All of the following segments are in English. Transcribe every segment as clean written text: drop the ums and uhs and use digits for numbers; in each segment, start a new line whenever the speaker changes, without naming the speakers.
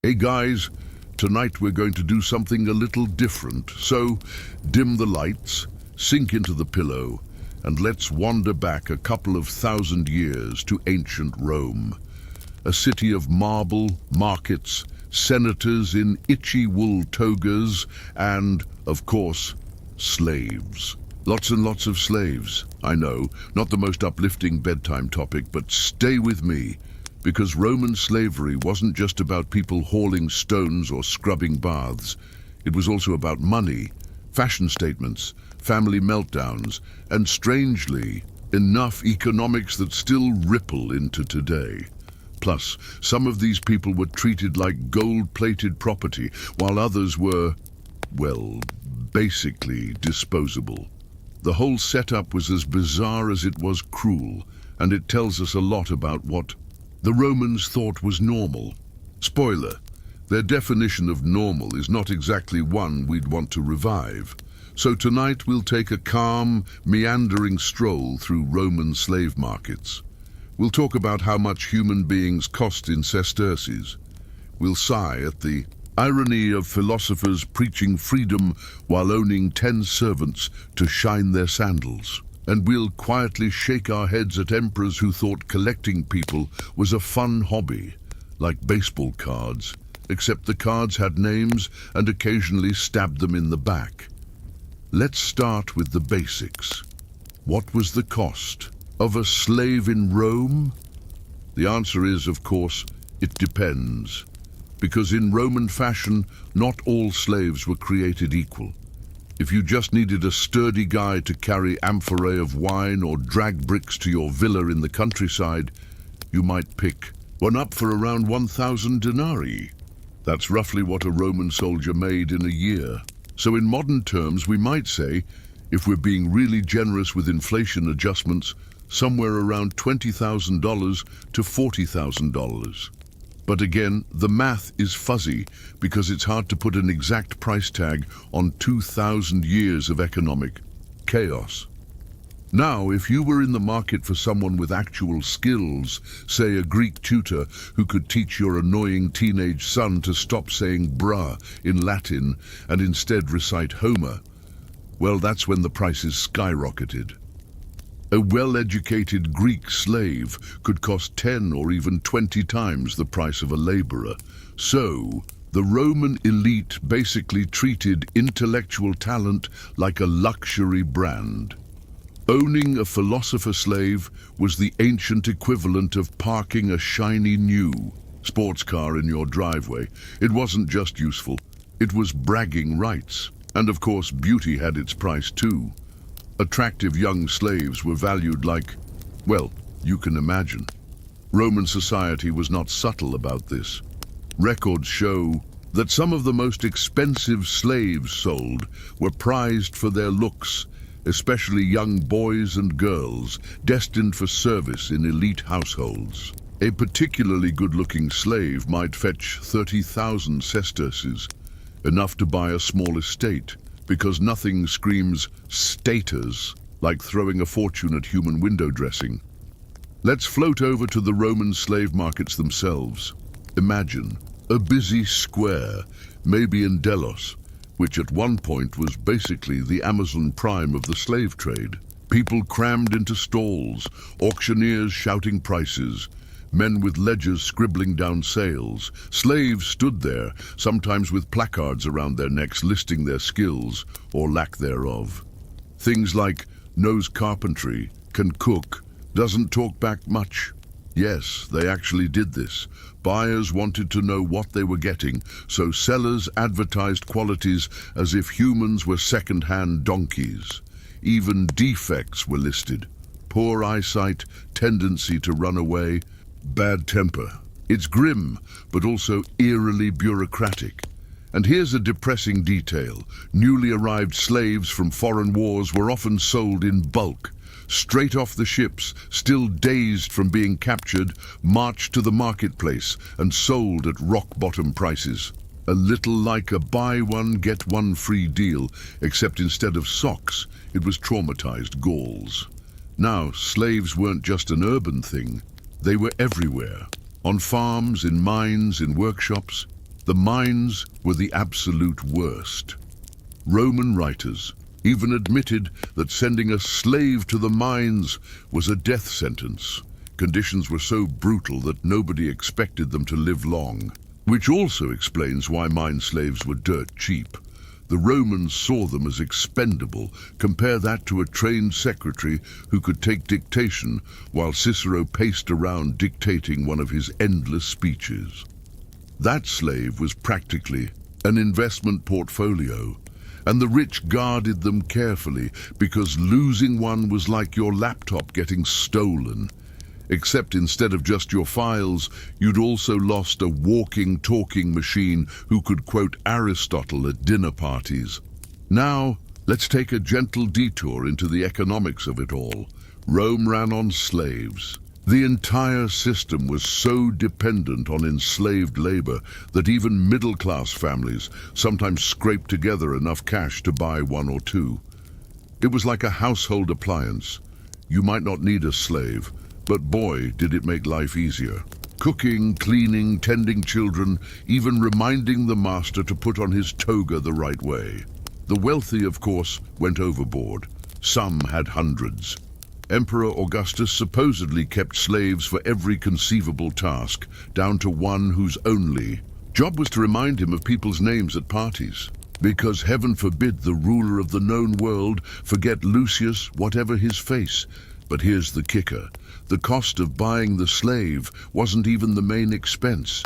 Hey guys, tonight we're going to do something a little different. So, dim the lights, sink into the pillow, and let's wander back a couple of thousand years to ancient Rome. A city of marble, markets, senators in itchy wool togas, and, of course, slaves. Lots and lots of slaves. I know, not the most uplifting bedtime topic, but stay with me. Because Roman slavery wasn't just about people hauling stones or scrubbing baths. It was also about money, fashion statements, family meltdowns, and strangely, enough economics that still ripple into today. Plus, some of these people were treated like gold-plated property, while others were, well, basically disposable. The whole setup was as bizarre as it was cruel, and it tells us a lot about what the Romans thought was normal. Spoiler, their definition of normal is not exactly one we'd want to revive. So tonight we'll take a calm, meandering stroll through Roman slave markets. We'll talk about how much human beings cost in sesterces. We'll sigh at the irony of philosophers preaching freedom while owning 10 servants to shine their sandals. And we'll quietly shake our heads at emperors who thought collecting people was a fun hobby, like baseball cards, except the cards had names and occasionally stabbed them in the back. Let's start with the basics. What was the cost of a slave in Rome? The answer is, of course, it depends. Because in Roman fashion, not all slaves were created equal. If you just needed a sturdy guy to carry amphorae of wine or drag bricks to your villa in the countryside, you might pick one up for around 1,000 denarii. That's roughly what a Roman soldier made in a year. So in modern terms, we might say, if we're being really generous with inflation adjustments, somewhere around $20,000 to $40,000. But again, the math is fuzzy because it's hard to put an exact price tag on 2,000 years of economic chaos. Now, if you were in the market for someone with actual skills, say a Greek tutor who could teach your annoying teenage son to stop saying bruh in Latin and instead recite Homer, well, that's when the prices skyrocketed. A well-educated Greek slave could cost 10 or even 20 times the price of a laborer. So, the Roman elite basically treated intellectual talent like a luxury brand. Owning a philosopher slave was the ancient equivalent of parking a shiny new sports car in your driveway. It wasn't just useful, it was bragging rights. And of course, beauty had its price too. Attractive young slaves were valued like, well, you can imagine. Roman society was not subtle about this. Records show that some of the most expensive slaves sold were prized for their looks, especially young boys and girls destined for service in elite households. A particularly good-looking slave might fetch 30,000 sesterces, enough to buy a small estate, because nothing screams status like throwing a fortune at human window dressing. Let's float over to the Roman slave markets themselves. Imagine a busy square, maybe in Delos, which at one point was basically the Amazon Prime of the slave trade. People crammed into stalls, auctioneers shouting prices, men with ledgers scribbling down sales. Slaves stood there, sometimes with placards around their necks listing their skills, or lack thereof. Things like, knows carpentry, can cook, doesn't talk back much. Yes, they actually did this. Buyers wanted to know what they were getting, so sellers advertised qualities as if humans were second-hand donkeys. Even defects were listed. Poor eyesight, tendency to run away, bad temper. It's grim, but also eerily bureaucratic. And here's a depressing detail. Newly arrived slaves from foreign wars were often sold in bulk. Straight off the ships, still dazed from being captured, marched to the marketplace and sold at rock-bottom prices. A little like a buy one, get one free deal, except instead of socks, it was traumatized Gauls. Now, slaves weren't just an urban thing. They were everywhere, on farms, in mines, in workshops. The mines were the absolute worst. Roman writers even admitted that sending a slave to the mines was a death sentence. Conditions were so brutal that nobody expected them to live long, which also explains why mine slaves were dirt cheap. The Romans saw them as expendable. Compare that to a trained secretary who could take dictation while Cicero paced around dictating one of his endless speeches. That slave was practically an investment portfolio, and the rich guarded them carefully because losing one was like your laptop getting stolen. Except instead of just your files, you'd also lost a walking, talking machine who could quote Aristotle at dinner parties. Now, let's take a gentle detour into the economics of it all. Rome ran on slaves. The entire system was so dependent on enslaved labor that even middle-class families sometimes scraped together enough cash to buy one or two. It was like a household appliance. You might not need a slave, but boy, did it make life easier. Cooking, cleaning, tending children, even reminding the master to put on his toga the right way. The wealthy, of course, went overboard. Some had hundreds. Emperor Augustus supposedly kept slaves for every conceivable task, down to one whose only job was to remind him of people's names at parties. Because heaven forbid the ruler of the known world forget Lucius, whatever his face. But here's the kicker. The cost of buying the slave wasn't even the main expense.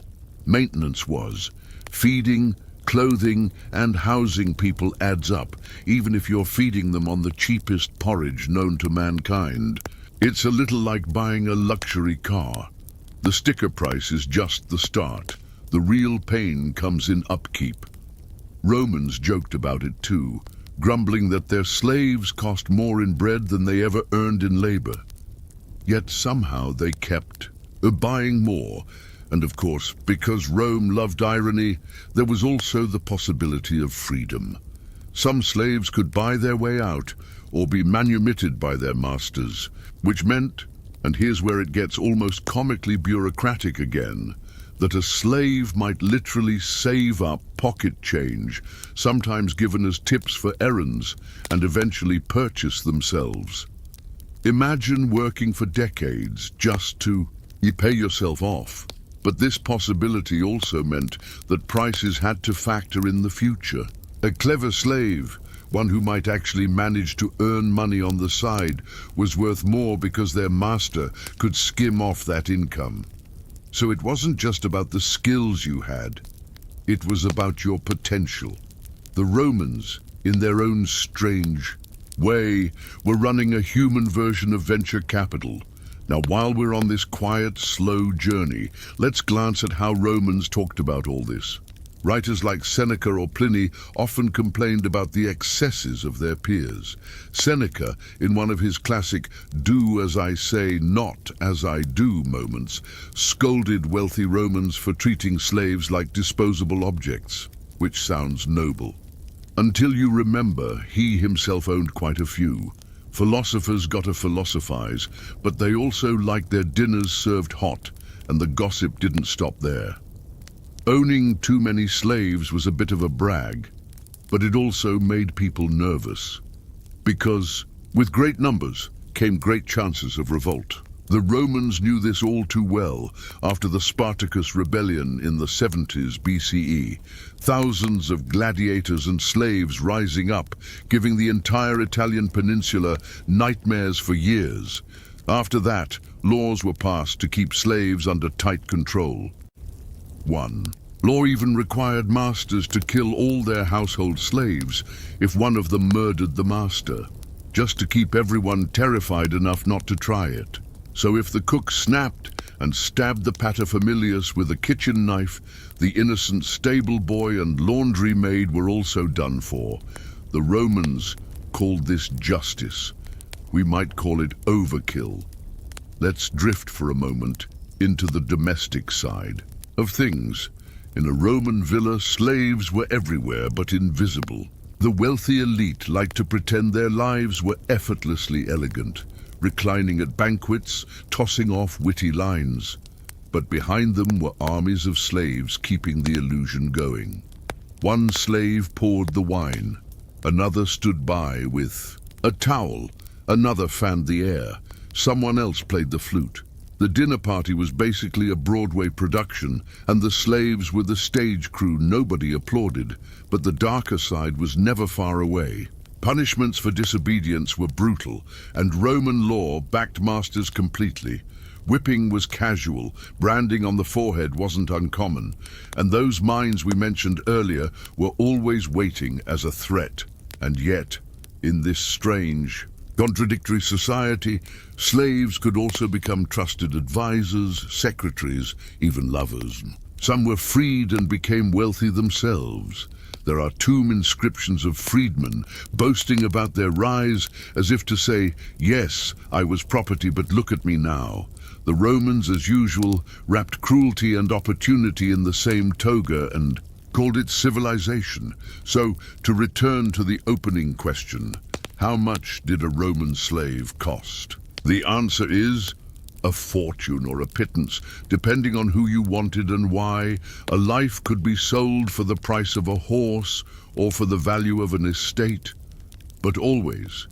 Maintenance was. Feeding, clothing, and housing people adds up, even if you're feeding them on the cheapest porridge known to mankind. It's a little like buying a luxury car. The sticker price is just the start. The real pain comes in upkeep. Romans joked about it too, grumbling that their slaves cost more in bread than they ever earned in labor. Yet somehow they kept buying more. And of course, because Rome loved irony, there was also the possibility of freedom. Some slaves could buy their way out or be manumitted by their masters, which meant, and here's where it gets almost comically bureaucratic again, that a slave might literally save up pocket change, sometimes given as tips for errands, and eventually purchase themselves. Imagine working for decades just to pay yourself off. But this possibility also meant that prices had to factor in the future. A clever slave, one who might actually manage to earn money on the side, was worth more because their master could skim off that income. So it wasn't just about the skills you had, it was about your potential. The Romans, in their own strange way, were running a human version of venture capital. Now, while we're on this quiet, slow journey, let's glance at how Romans talked about all this. Writers like Seneca or Pliny often complained about the excesses of their peers. Seneca, in one of his classic "do as I say, not as I do" moments, scolded wealthy Romans for treating slaves like disposable objects, which sounds noble. Until you remember, he himself owned quite a few. Philosophers got to philosophize, but they also liked their dinners served hot, and the gossip didn't stop there. Owning too many slaves was a bit of a brag, but it also made people nervous. Because with great numbers came great chances of revolt. The Romans knew this all too well after the Spartacus rebellion in the 70s BCE. Thousands of gladiators and slaves rising up, giving the entire Italian peninsula nightmares for years. After that, laws were passed to keep slaves under tight control. 1. Law even required masters to kill all their household slaves if one of them murdered the master, just to keep everyone terrified enough not to try it. So if the cook snapped and stabbed the paterfamilias with a kitchen knife, the innocent stable boy and laundry maid were also done for. The Romans called this justice. We might call it overkill. Let's drift for a moment into the domestic side of things. In a Roman villa, slaves were everywhere but invisible. The wealthy elite liked to pretend their lives were effortlessly elegant, reclining at banquets, tossing off witty lines. but behind them were armies of slaves keeping the illusion going. One slave poured the wine, another stood by with a towel, another fanned the air, someone else played the flute. The dinner party was basically a Broadway production, and the slaves were the stage crew nobody applauded, but the darker side was never far away. Punishments for disobedience were brutal, and Roman law backed masters completely. Whipping was casual, branding on the forehead wasn't uncommon, and those mines we mentioned earlier were always waiting as a threat. And yet, in this strange, contradictory society, slaves could also become trusted advisors, secretaries, even lovers. Some were freed and became wealthy themselves. There are tomb inscriptions of freedmen boasting about their rise as if to say, yes, I was property, but look at me now. The Romans, as usual, wrapped cruelty and opportunity in the same toga and called it civilization. So, to return to the opening question, how much did a Roman slave cost? The answer is a fortune or a pittance, depending on who you wanted and why. A life could be sold for the price of a horse or for the value of an estate. But always,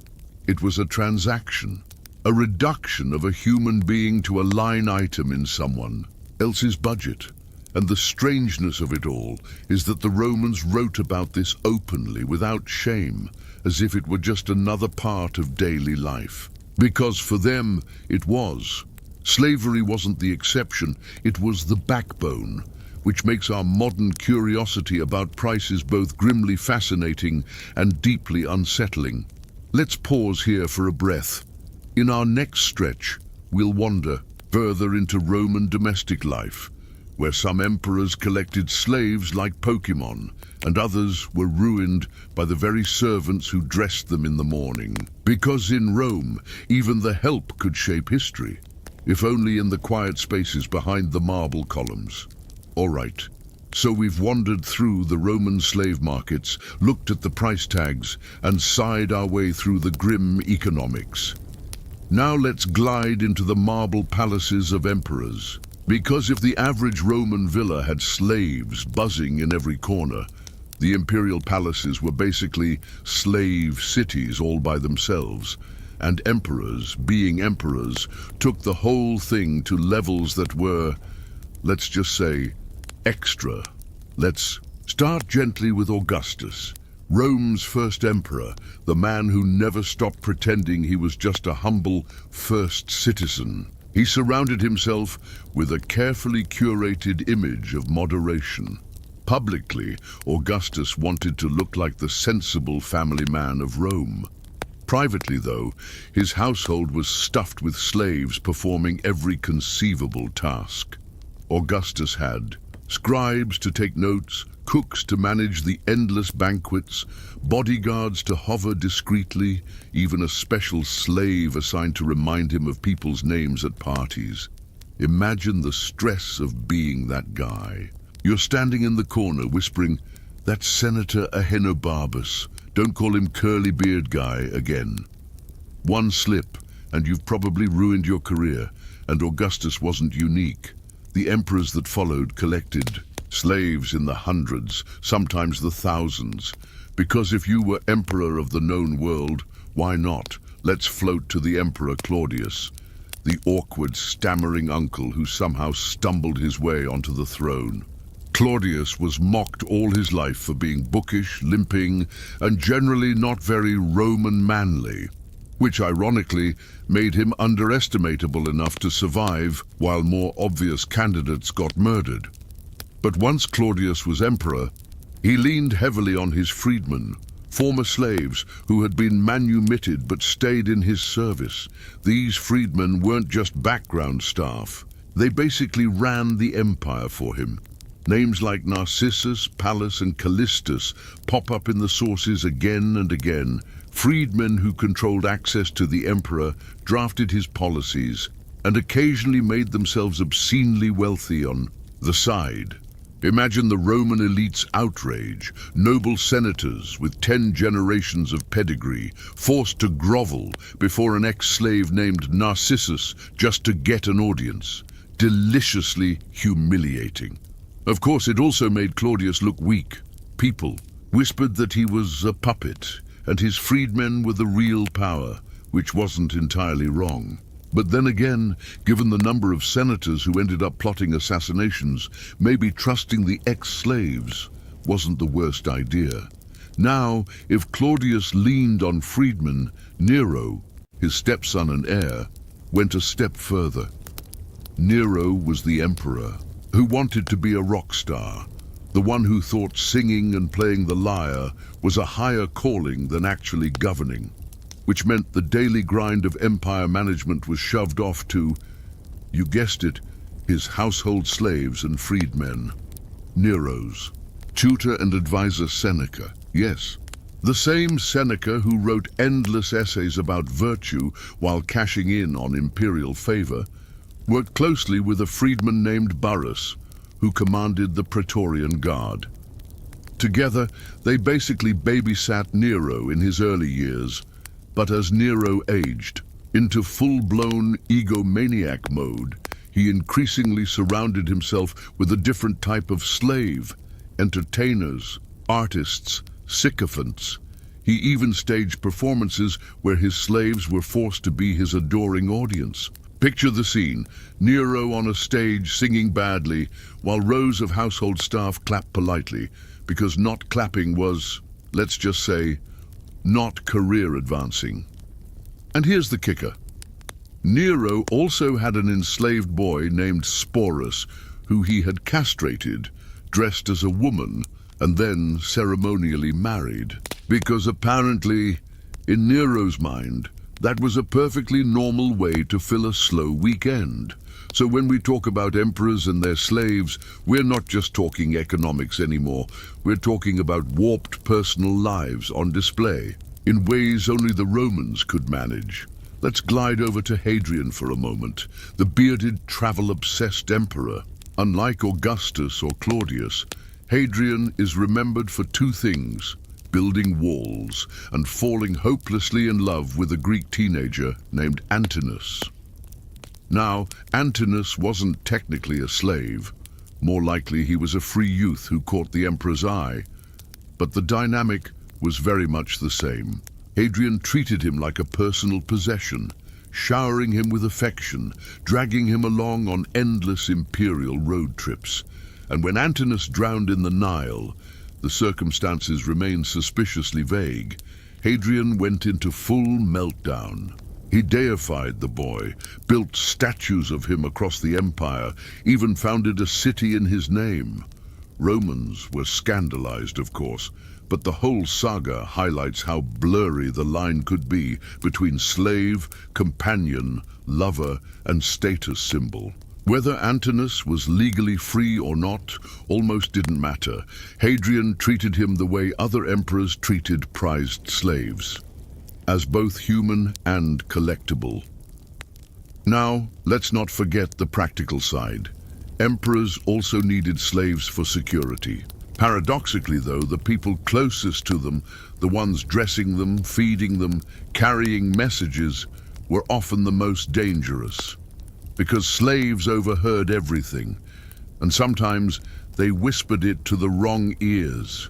it was a transaction, a reduction of a human being to a line item in someone else's budget. And the strangeness of it all is that the Romans wrote about this openly, without shame, as if it were just another part of daily life. Because for them, it was. Slavery wasn't the exception, it was the backbone, which makes our modern curiosity about prices both grimly fascinating and deeply unsettling. Let's pause here for a breath. In our next stretch, we'll wander further into Roman domestic life, where some emperors collected slaves like Pokemon, and others were ruined by the very servants who dressed them in the morning. Because in Rome, even the help could shape history, if only in the quiet spaces behind the marble columns. All right, so we've wandered through the Roman slave markets, looked at the price tags, and sighed our way through the grim economics. Now let's glide into the marble palaces of emperors. Because if the average Roman villa had slaves buzzing in every corner, the imperial palaces were basically slave cities all by themselves, and emperors, being emperors, took the whole thing to levels that were, let's just say, extra. Let's start gently with Augustus, Rome's first emperor, the man who never stopped pretending he was just a humble first citizen. He surrounded himself with a carefully curated image of moderation. Publicly, Augustus wanted to look like the sensible family man of Rome. Privately, though, his household was stuffed with slaves performing every conceivable task. Augustus had scribes to take notes, cooks to manage the endless banquets, bodyguards to hover discreetly, even a special slave assigned to remind him of people's names at parties. Imagine the stress of being that guy. You're standing in the corner whispering, "That's Senator Ahenobarbus. Don't call him curly beard guy again." One slip, and you've probably ruined your career, and Augustus wasn't unique. The emperors that followed collected slaves in the hundreds, sometimes the thousands. Because if you were emperor of the known world, why not? Let's float to the Emperor Claudius, the awkward, stammering uncle who somehow stumbled his way onto the throne. Claudius was mocked all his life for being bookish, limping, and generally not very Roman manly, which ironically made him underestimatable enough to survive while more obvious candidates got murdered. But once Claudius was emperor, he leaned heavily on his freedmen, former slaves who had been manumitted but stayed in his service. These freedmen weren't just background staff. They basically ran the empire for him. Names like Narcissus, Pallas, and Callistus pop up in the sources again and again. Freedmen who controlled access to the emperor, drafted his policies, and occasionally made themselves obscenely wealthy on the side. Imagine the Roman elite's outrage, noble senators with 10 generations of pedigree, forced to grovel before an ex-slave named Narcissus just to get an audience. deliciously humiliating. Of course, it also made Claudius look weak. People whispered that he was a puppet, and his freedmen were the real power, which wasn't entirely wrong. But then again, given the number of senators who ended up plotting assassinations, maybe trusting the ex-slaves wasn't the worst idea. Now, if Claudius leaned on freedmen, Nero, his stepson and heir, went a step further. Nero was the emperor, who wanted to be a rock star, the one who thought singing and playing the lyre was a higher calling than actually governing, which meant the daily grind of empire management was shoved off to, you guessed it, his household slaves and freedmen. Nero's tutor and advisor Seneca, yes, the same Seneca who wrote endless essays about virtue while cashing in on imperial favor, worked closely with a freedman named Burrus, who commanded the Praetorian Guard. Together, they basically babysat Nero in his early years, but as Nero aged into full-blown egomaniac mode, he increasingly surrounded himself with a different type of slave, entertainers, artists, sycophants. He even staged performances where his slaves were forced to be his adoring audience. Picture the scene, Nero on a stage singing badly, while rows of household staff clap politely, because not clapping was, let's just say, not career advancing. And here's the kicker. Nero also had an enslaved boy named Sporus, who he had castrated, dressed as a woman, and then ceremonially married. Because apparently, in Nero's mind, that was a perfectly normal way to fill a slow weekend. So when we talk about emperors and their slaves, we're not just talking economics anymore. We're talking about warped personal lives on display, in ways only the Romans could manage. Let's glide over to Hadrian for a moment, the bearded, travel-obsessed emperor. Unlike Augustus or Claudius, Hadrian is remembered for two things: building walls and falling hopelessly in love with a Greek teenager named Antinous. Now, Antinous wasn't technically a slave. More likely he was a free youth who caught the emperor's eye. But the dynamic was very much the same. Hadrian treated him like a personal possession, showering him with affection, dragging him along on endless imperial road trips. And when Antinous drowned in the Nile, the circumstances remained suspiciously vague. Hadrian went into full meltdown. He deified the boy, built statues of him across the empire, even founded a city in his name. Romans were scandalized, of course, but the whole saga highlights how blurry the line could be between slave, companion, lover, and status symbol. Whether Antinous was legally free or not almost didn't matter. Hadrian treated him the way other emperors treated prized slaves, as both human and collectible. Now, let's not forget the practical side. Emperors also needed slaves for security. Paradoxically, though, the people closest to them, the ones dressing them, feeding them, carrying messages, were often the most dangerous. Because slaves overheard everything, and sometimes they whispered it to the wrong ears.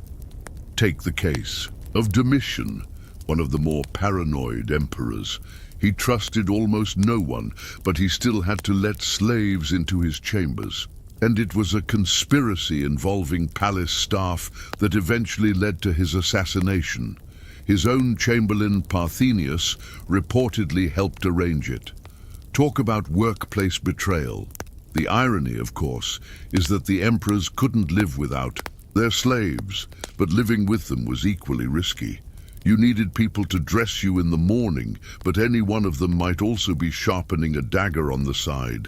Take the case of Domitian, one of the more paranoid emperors. He trusted almost no one, but he still had to let slaves into his chambers. And it was a conspiracy involving palace staff that eventually led to his assassination. His own chamberlain Parthenius reportedly helped arrange it. Talk about workplace betrayal. The irony, of course, is that the emperors couldn't live without their slaves, but living with them was equally risky. You needed people to dress you in the morning, but any one of them might also be sharpening a dagger on the side.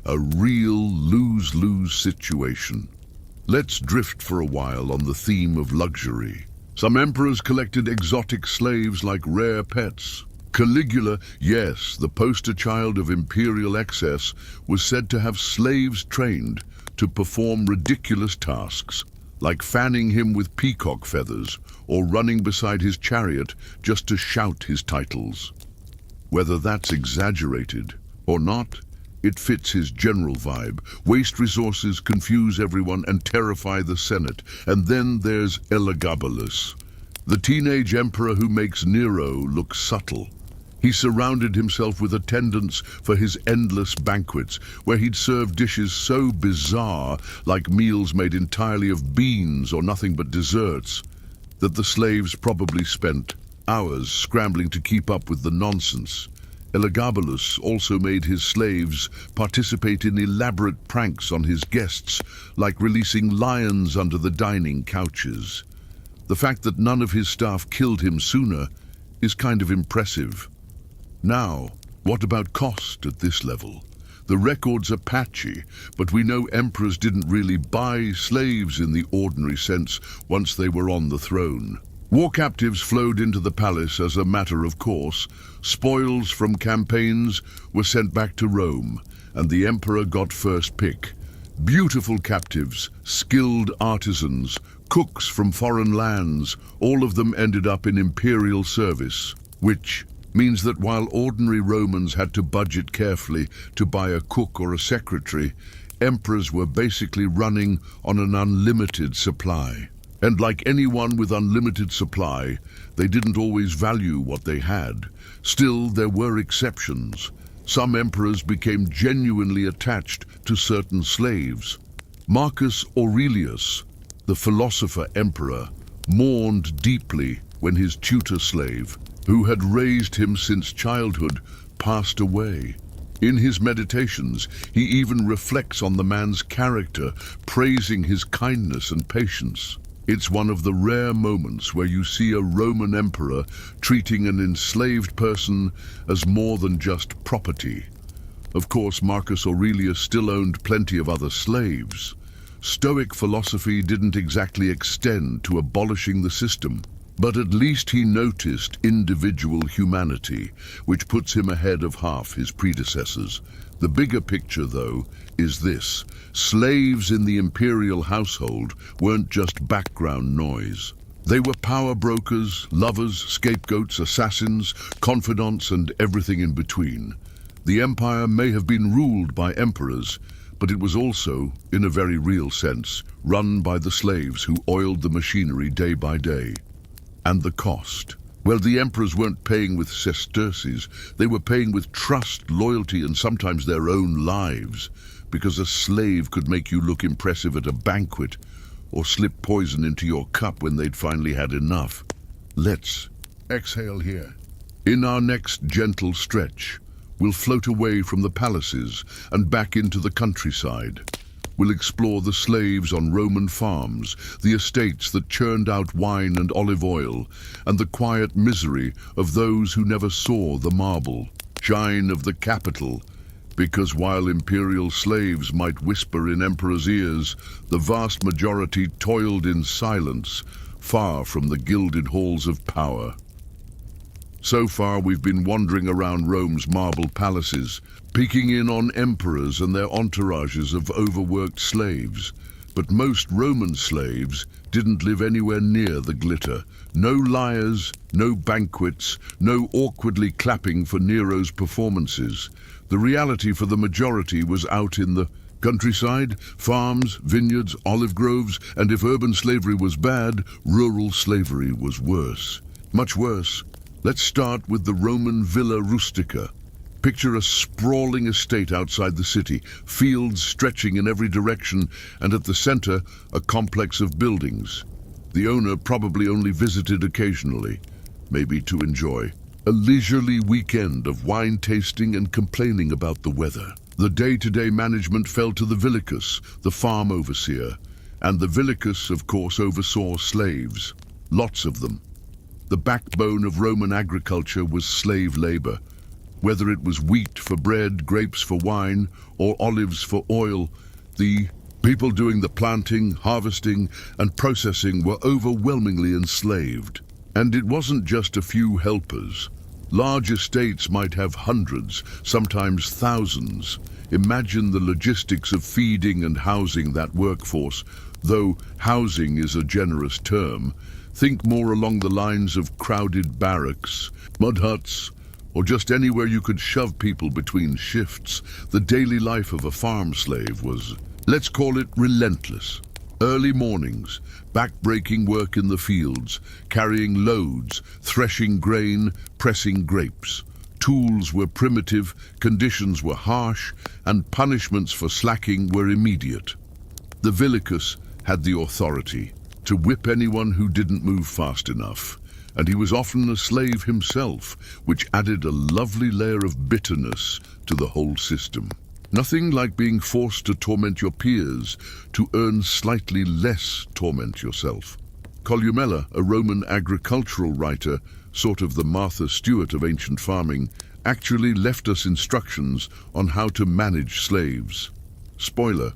A real lose-lose situation. Let's drift for a while on the theme of luxury. Some emperors collected exotic slaves like rare pets. Caligula, yes, the poster child of imperial excess, was said to have slaves trained to perform ridiculous tasks, like fanning him with peacock feathers or running beside his chariot just to shout his titles. Whether that's exaggerated or not, It fits his general vibe. Waste resources, confuse everyone, and terrify the Senate. And then there's Elagabalus, the teenage emperor who makes Nero look subtle. He surrounded himself with attendants for his endless banquets, where he'd serve dishes so bizarre, like meals made entirely of beans or nothing but desserts, that the slaves probably spent hours scrambling to keep up with the nonsense. Elagabalus also made his slaves participate in elaborate pranks on his guests, like releasing lions under the dining couches. The fact that none of his staff killed him sooner is kind of impressive. Now, what about cost at this level? The records are patchy, but we know emperors didn't really buy slaves in the ordinary sense once they were on the throne. War captives flowed into the palace as a matter of course. Spoils from campaigns were sent back to Rome, and the emperor got first pick. Beautiful captives, skilled artisans, cooks from foreign lands, all of them ended up in imperial service, which means that while ordinary Romans had to budget carefully to buy a cook or a secretary, emperors were basically running on an unlimited supply. And like anyone with unlimited supply, they didn't always value what they had. Still, there were exceptions. Some emperors became genuinely attached to certain slaves. Marcus Aurelius, the philosopher emperor, mourned deeply when his tutor slave, who had raised him since childhood, passed away. In his meditations, he even reflects on the man's character, praising his kindness and patience. It's one of the rare moments where you see a Roman emperor treating an enslaved person as more than just property. Of course, Marcus Aurelius still owned plenty of other slaves. Stoic philosophy didn't exactly extend to abolishing the system, but at least he noticed individual humanity, which puts him ahead of half his predecessors. The bigger picture, though, is this. Slaves in the imperial household weren't just background noise. They were power brokers, lovers, scapegoats, assassins, confidants, and everything in between. The empire may have been ruled by emperors, but it was also, in a very real sense, run by the slaves who oiled the machinery day by day. And the cost? Well, the emperors weren't paying with sesterces. They were paying with trust, loyalty, and sometimes their own lives, because a slave could make you look impressive at a banquet or slip poison into your cup when they'd finally had enough. Let's exhale here. In our next gentle stretch, we'll float away from the palaces and back into the countryside. We'll explore the slaves on Roman farms, the estates that churned out wine and olive oil, and the quiet misery of those who never saw the marble shine of the capital. Because while imperial slaves might whisper in emperors' ears, the vast majority toiled in silence, far from the gilded halls of power. So far, we've been wandering around Rome's marble palaces, peeking in on emperors and their entourages of overworked slaves. But most Roman slaves didn't live anywhere near the glitter. No lyres, no banquets, no awkwardly clapping for Nero's performances. The reality for the majority was out in the countryside, farms, vineyards, olive groves, and if urban slavery was bad, rural slavery was worse. Much worse. Let's start with the Roman Villa Rustica. Picture a sprawling estate outside the city, fields stretching in every direction, and at the center, a complex of buildings. The owner probably only visited occasionally, maybe to enjoy a leisurely weekend of wine tasting and complaining about the weather. The day-to-day management fell to the villicus, the farm overseer, and the villicus, of course, oversaw slaves. Lots of them. The backbone of Roman agriculture was slave labor. Whether it was wheat for bread, grapes for wine, or olives for oil, the people doing the planting, harvesting, and processing were overwhelmingly enslaved. And it wasn't just a few helpers. Large estates might have hundreds, sometimes thousands. Imagine the logistics of feeding and housing that workforce, though housing is a generous term. Think more along the lines of crowded barracks, mud huts, or just anywhere you could shove people between shifts, the daily life of a farm slave was, let's call it, relentless. Early mornings, back-breaking work in the fields, carrying loads, threshing grain, pressing grapes. Tools were primitive, conditions were harsh, and punishments for slacking were immediate. The villicus had the authority to whip anyone who didn't move fast enough, and he was often a slave himself, which added a lovely layer of bitterness to the whole system. Nothing like being forced to torment your peers to earn slightly less torment yourself. Columella, a Roman agricultural writer, sort of the Martha Stewart of ancient farming, actually left us instructions on how to manage slaves. Spoiler,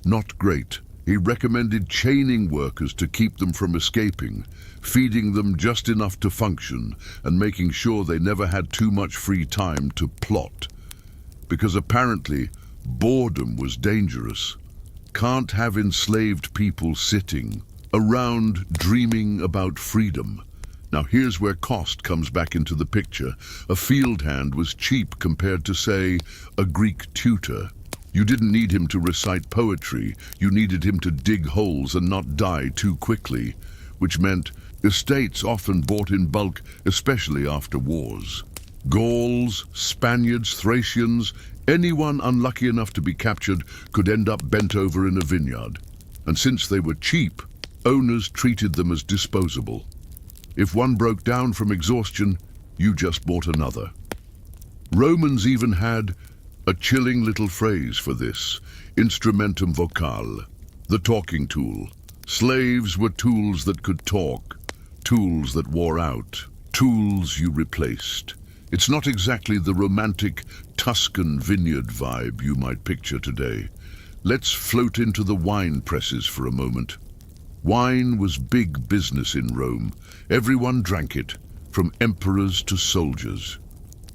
not great. He recommended chaining workers to keep them from escaping, feeding them just enough to function, and making sure they never had too much free time to plot. Because apparently, boredom was dangerous. Can't have enslaved people sitting around dreaming about freedom. Now here's where cost comes back into the picture. A field hand was cheap compared to, say, a Greek tutor. You didn't need him to recite poetry, you needed him to dig holes and not die too quickly, which meant estates often bought in bulk, especially after wars. Gauls, Spaniards, Thracians, anyone unlucky enough to be captured could end up bent over in a vineyard. And since they were cheap, owners treated them as disposable. If one broke down from exhaustion, you just bought another. Romans even had a chilling little phrase for this, instrumentum vocale, the talking tool. Slaves were tools that could talk, tools that wore out, tools you replaced. It's not exactly the romantic Tuscan vineyard vibe you might picture today. Let's float into the wine presses for a moment. Wine was big business in Rome. Everyone drank it, from emperors to soldiers.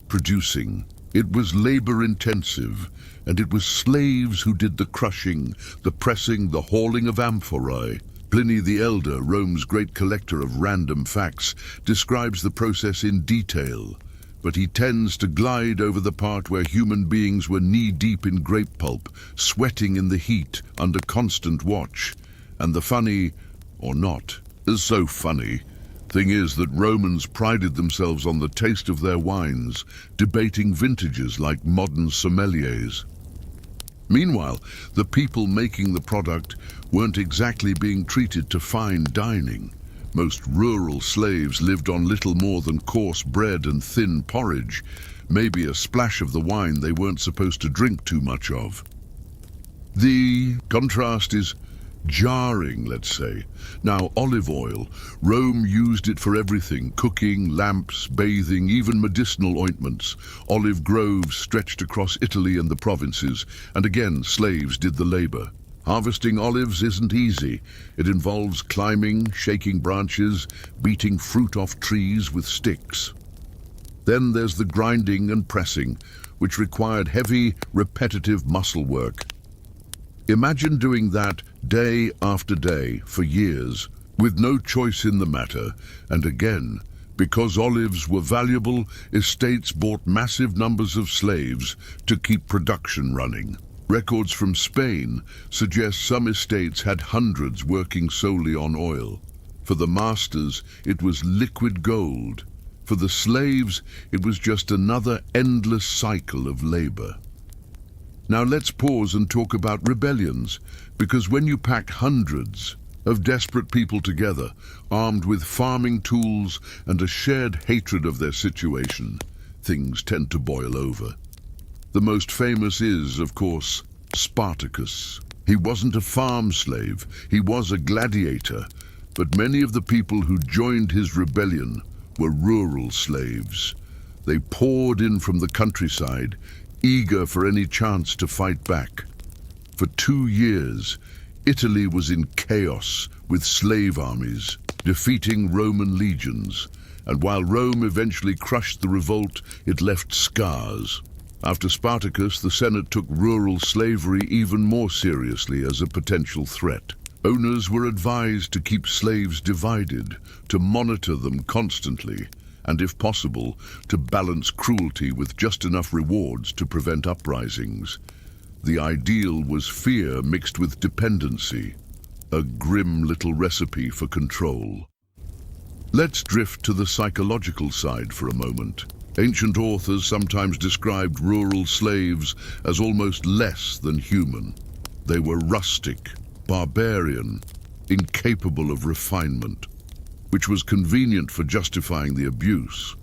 Producing, it was labor-intensive, and it was slaves who did the crushing, the pressing, the hauling of amphorae. Pliny the Elder, Rome's great collector of random facts, describes the process in detail, but he tends to glide over the part where human beings were knee-deep in grape pulp, sweating in the heat under constant watch. And the funny, or not, so funny, thing is that Romans prided themselves on the taste of their wines, debating vintages like modern sommeliers. Meanwhile, the people making the product weren't exactly being treated to fine dining. Most rural slaves lived on little more than coarse bread and thin porridge, maybe a splash of the wine they weren't supposed to drink too much of. The contrast is jarring, let's say. Now, olive oil. Rome used it for everything: cooking, lamps, bathing, even medicinal ointments. Olive groves stretched across Italy and the provinces, and again, slaves did the labor. Harvesting olives isn't easy. It involves climbing, shaking branches, beating fruit off trees with sticks. Then there's the grinding and pressing, which required heavy, repetitive muscle work. Imagine doing that day after day for years, with no choice in the matter. And again, because olives were valuable, estates bought massive numbers of slaves to keep production running. Records from Spain suggest some estates had hundreds working solely on oil. For the masters, it was liquid gold. For the slaves, it was just another endless cycle of labor. Now let's pause and talk about rebellions, because when you pack hundreds of desperate people together, armed with farming tools and a shared hatred of their situation, things tend to boil over. The most famous is, of course, Spartacus. He wasn't a farm slave, he was a gladiator, but many of the people who joined his rebellion were rural slaves. They poured in from the countryside, eager for any chance to fight back. For 2 years, Italy was in chaos with slave armies, defeating Roman legions, and while Rome eventually crushed the revolt, it left scars. After Spartacus, the Senate took rural slavery even more seriously as a potential threat. Owners were advised to keep slaves divided, to monitor them constantly, and if possible, to balance cruelty with just enough rewards to prevent uprisings. The ideal was fear mixed with dependency, a grim little recipe for control. Let's drift to the psychological side for a moment. Ancient authors sometimes described rural slaves as almost less than human. They were rustic, barbarian, incapable of refinement, which was convenient for justifying the abuse.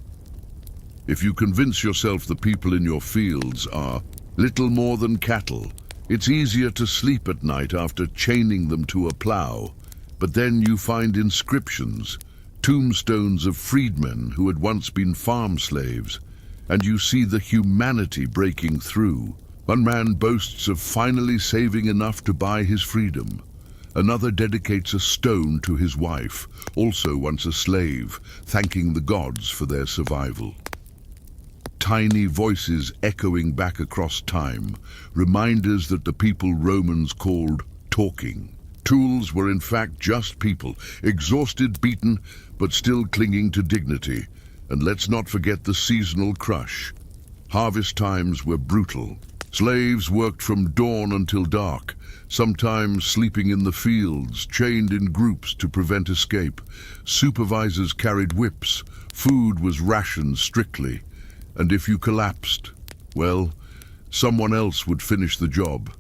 If you convince yourself the people in your fields are little more than cattle, it's easier to sleep at night after chaining them to a plow. But then you find inscriptions, tombstones of freedmen who had once been farm slaves, and you see the humanity breaking through. One man boasts of finally saving enough to buy his freedom. Another dedicates a stone to his wife, also once a slave, thanking the gods for their survival. Tiny voices echoing back across time, reminders that the people Romans called talking. Tools were in fact just people, exhausted, beaten, but still clinging to dignity. And let's not forget the seasonal crush. Harvest times were brutal. Slaves worked from dawn until dark, sometimes sleeping in the fields, chained in groups to prevent escape. Supervisors carried whips. Food was rationed strictly. And if you collapsed, well, someone else would finish the job.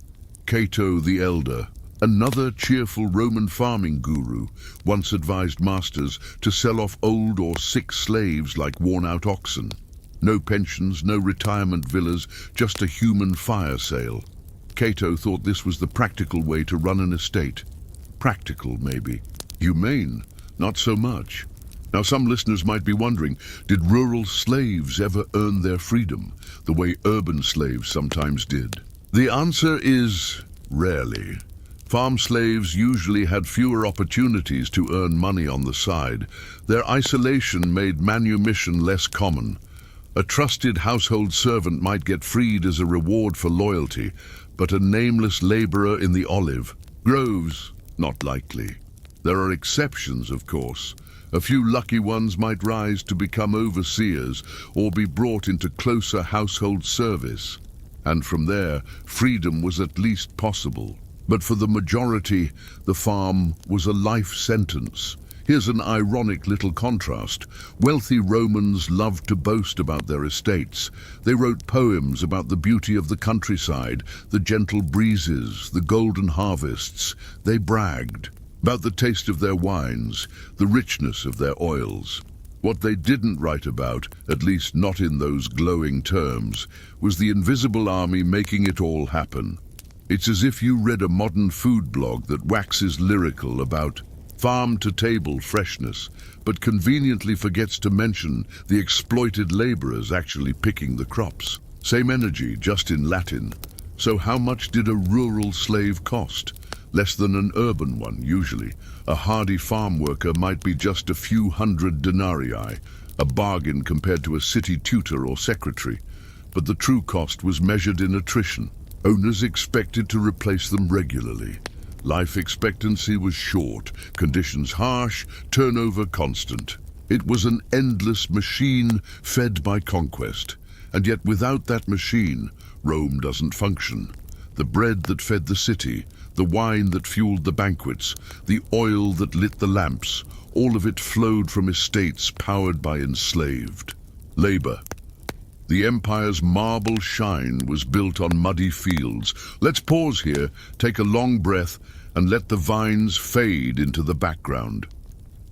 Cato the Elder, another cheerful Roman farming guru, once advised masters to sell off old or sick slaves like worn-out oxen. No pensions, no retirement villas, just a human fire sale. Cato thought this was the practical way to run an estate. Practical, maybe. Humane, not so much. Now, some listeners might be wondering, did rural slaves ever earn their freedom, the way urban slaves sometimes did? The answer is rarely. Farm slaves usually had fewer opportunities to earn money on the side. Their isolation made manumission less common. A trusted household servant might get freed as a reward for loyalty, but a nameless laborer in the olive groves, not likely. There are exceptions, of course. A few lucky ones might rise to become overseers or be brought into closer household service. And from there, freedom was at least possible. But for the majority, the farm was a life sentence. Here's an ironic little contrast. Wealthy Romans loved to boast about their estates. They wrote poems about the beauty of the countryside, the gentle breezes, the golden harvests. They bragged about the taste of their wines, the richness of their oils. What they didn't write about, at least not in those glowing terms, was the invisible army making it all happen. It's as if you read a modern food blog that waxes lyrical about farm-to-table freshness, but conveniently forgets to mention the exploited laborers actually picking the crops. Same energy, just in Latin. So how much did a rural slave cost? Less than an urban one, usually. A hardy farm worker might be just a few hundred denarii, a bargain compared to a city tutor or secretary. But the true cost was measured in attrition. Owners expected to replace them regularly. Life expectancy was short, conditions harsh, turnover constant. It was an endless machine fed by conquest. And yet without that machine, Rome doesn't function. The bread that fed the city, the wine that fueled the banquets, the oil that lit the lamps, all of it flowed from estates powered by enslaved labor. The empire's marble shine was built on muddy fields. Let's pause here, take a long breath, and let the vines fade into the background.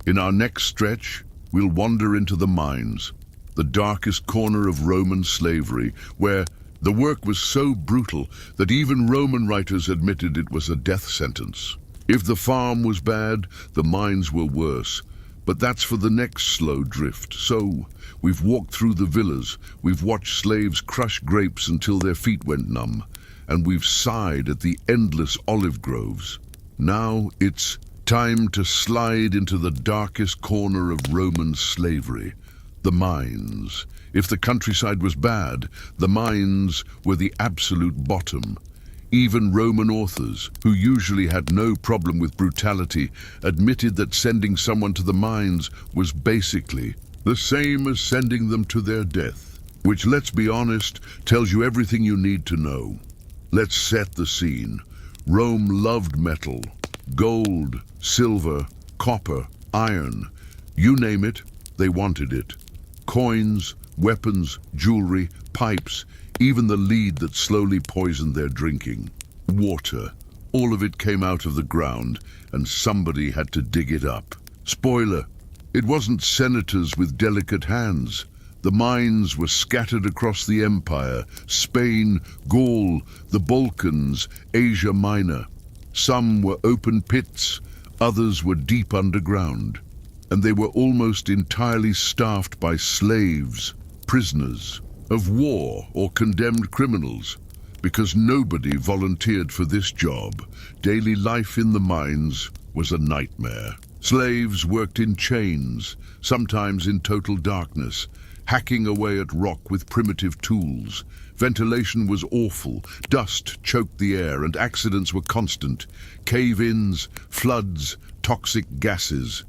In our next stretch, we'll wander into the mines, the darkest corner of Roman slavery, where the work was so brutal that even Roman writers admitted it was a death sentence. If the farm was bad, the mines were worse. But that's for the next slow drift. So, we've walked through the villas, we've watched slaves crush grapes until their feet went numb, and we've sighed at the endless olive groves. Now it's time to slide into the darkest corner of Roman slavery, the mines. If the countryside was bad, the mines were the absolute bottom. Even Roman authors, who usually had no problem with brutality, admitted that sending someone to the mines was basically The same as sending them to their death, which, let's be honest, tells you everything you need to know. Let's set the scene. Rome loved metal. Gold, silver, copper, iron. You name it, they wanted it. Coins, weapons, jewelry, pipes, even the lead that slowly poisoned their drinking. Water. All of it came out of the ground, and somebody had to dig it up. Spoiler, it wasn't senators with delicate hands. The mines were scattered across the empire, Spain, Gaul, the Balkans, Asia Minor. Some were open pits, others were deep underground, and they were almost entirely staffed by slaves, prisoners of war or condemned criminals. Because nobody volunteered for this job, daily life in the mines was a nightmare. Slaves worked in chains, sometimes in total darkness, hacking away at rock with primitive tools. Ventilation was awful, dust choked the air, and accidents were constant. Cave-ins, floods, toxic gases.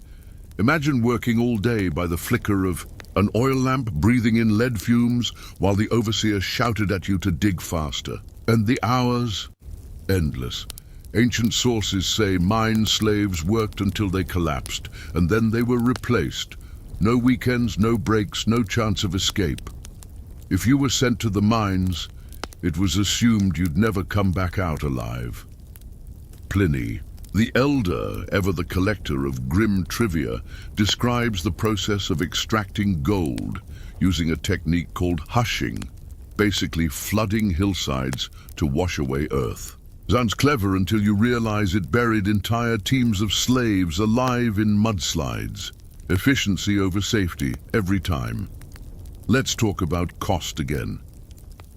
Imagine working all day by the flicker of an oil lamp, breathing in lead fumes while the overseer shouted at you to dig faster. And the hours? Endless. Ancient sources say mine slaves worked until they collapsed, and then they were replaced. No weekends, no breaks, no chance of escape. If you were sent to the mines, it was assumed you'd never come back out alive. Pliny, the elder, ever the collector of grim trivia, describes the process of extracting gold using a technique called hushing, basically flooding hillsides to wash away earth. Sounds clever until you realize it buried entire teams of slaves alive in mudslides. Efficiency over safety, every time. Let's talk about cost again.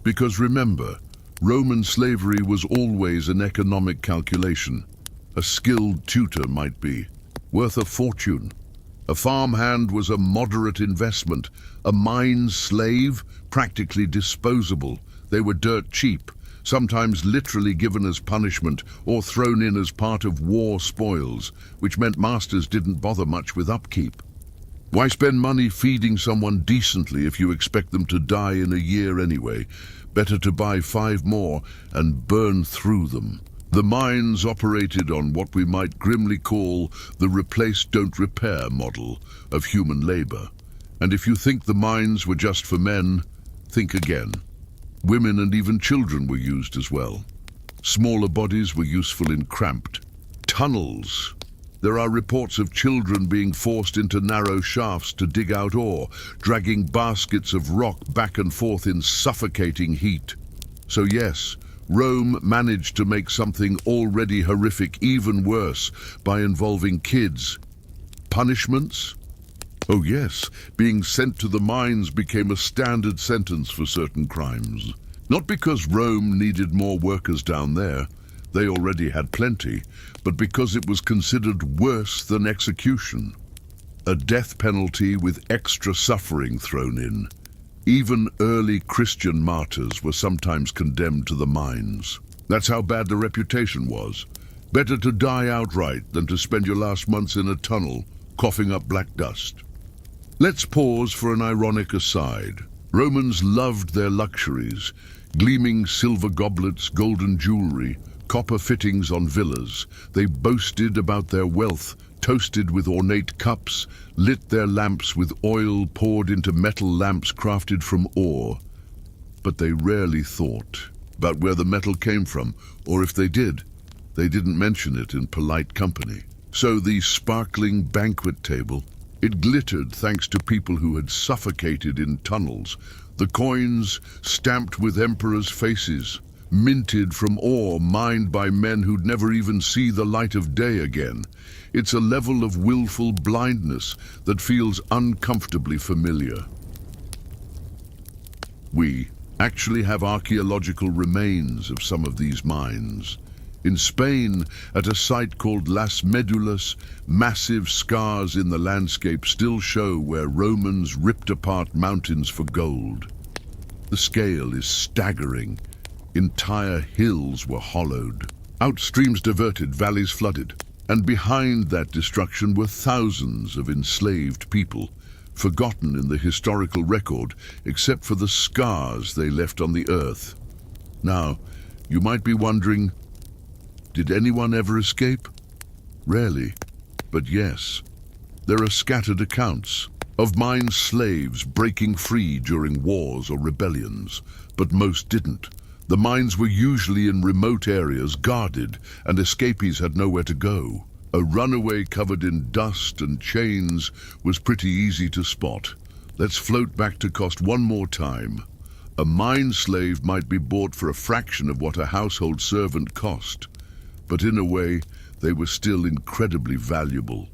Because remember, Roman slavery was always an economic calculation. A skilled tutor might be, worth a fortune. A farmhand was a moderate investment. A mine slave, practically disposable. They were dirt cheap, sometimes literally given as punishment or thrown in as part of war spoils, which meant masters didn't bother much with upkeep. Why spend money feeding someone decently if you expect them to die in a year anyway? Better to buy 5 more and burn through them. The mines operated on what we might grimly call the replace don't repair model of human labor. And if you think the mines were just for men, think again. Women and even children were used as well. Smaller bodies were useful in cramped tunnels. There are reports of children being forced into narrow shafts to dig out ore, dragging baskets of rock back and forth in suffocating heat. So yes, Rome managed to make something already horrific even worse by involving kids. Punishments? Oh yes, being sent to the mines became a standard sentence for certain crimes. Not because Rome needed more workers down there, they already had plenty, but because it was considered worse than execution. A death penalty with extra suffering thrown in. Even early Christian martyrs were sometimes condemned to the mines. That's how bad the reputation was. Better to die outright than to spend your last months in a tunnel, coughing up black dust. Let's pause for an ironic aside. Romans loved their luxuries, gleaming silver goblets, golden jewelry, copper fittings on villas. They boasted about their wealth, toasted with ornate cups, lit their lamps with oil poured into metal lamps crafted from ore. But they rarely thought about where the metal came from, or if they did, they didn't mention it in polite company. So the sparkling banquet table, it glittered thanks to people who had suffocated in tunnels. The coins stamped with emperors' faces, minted from ore mined by men who'd never even see the light of day again. It's a level of willful blindness that feels uncomfortably familiar. We actually have archaeological remains of some of these mines. In Spain, at a site called Las Medulas, massive scars in the landscape still show where Romans ripped apart mountains for gold. The scale is staggering. Entire hills were hollowed, outstreams diverted, valleys flooded, and behind that destruction were thousands of enslaved people, forgotten in the historical record except for the scars they left on the earth. Now, you might be wondering, did anyone ever escape? Rarely, but yes. There are scattered accounts of mined slaves breaking free during wars or rebellions, but most didn't. The mines were usually in remote areas, guarded, and escapees had nowhere to go. A runaway covered in dust and chains was pretty easy to spot. Let's float back to cost one more time. A mine slave might be bought for a fraction of what a household servant cost, but in a way, they were still incredibly valuable.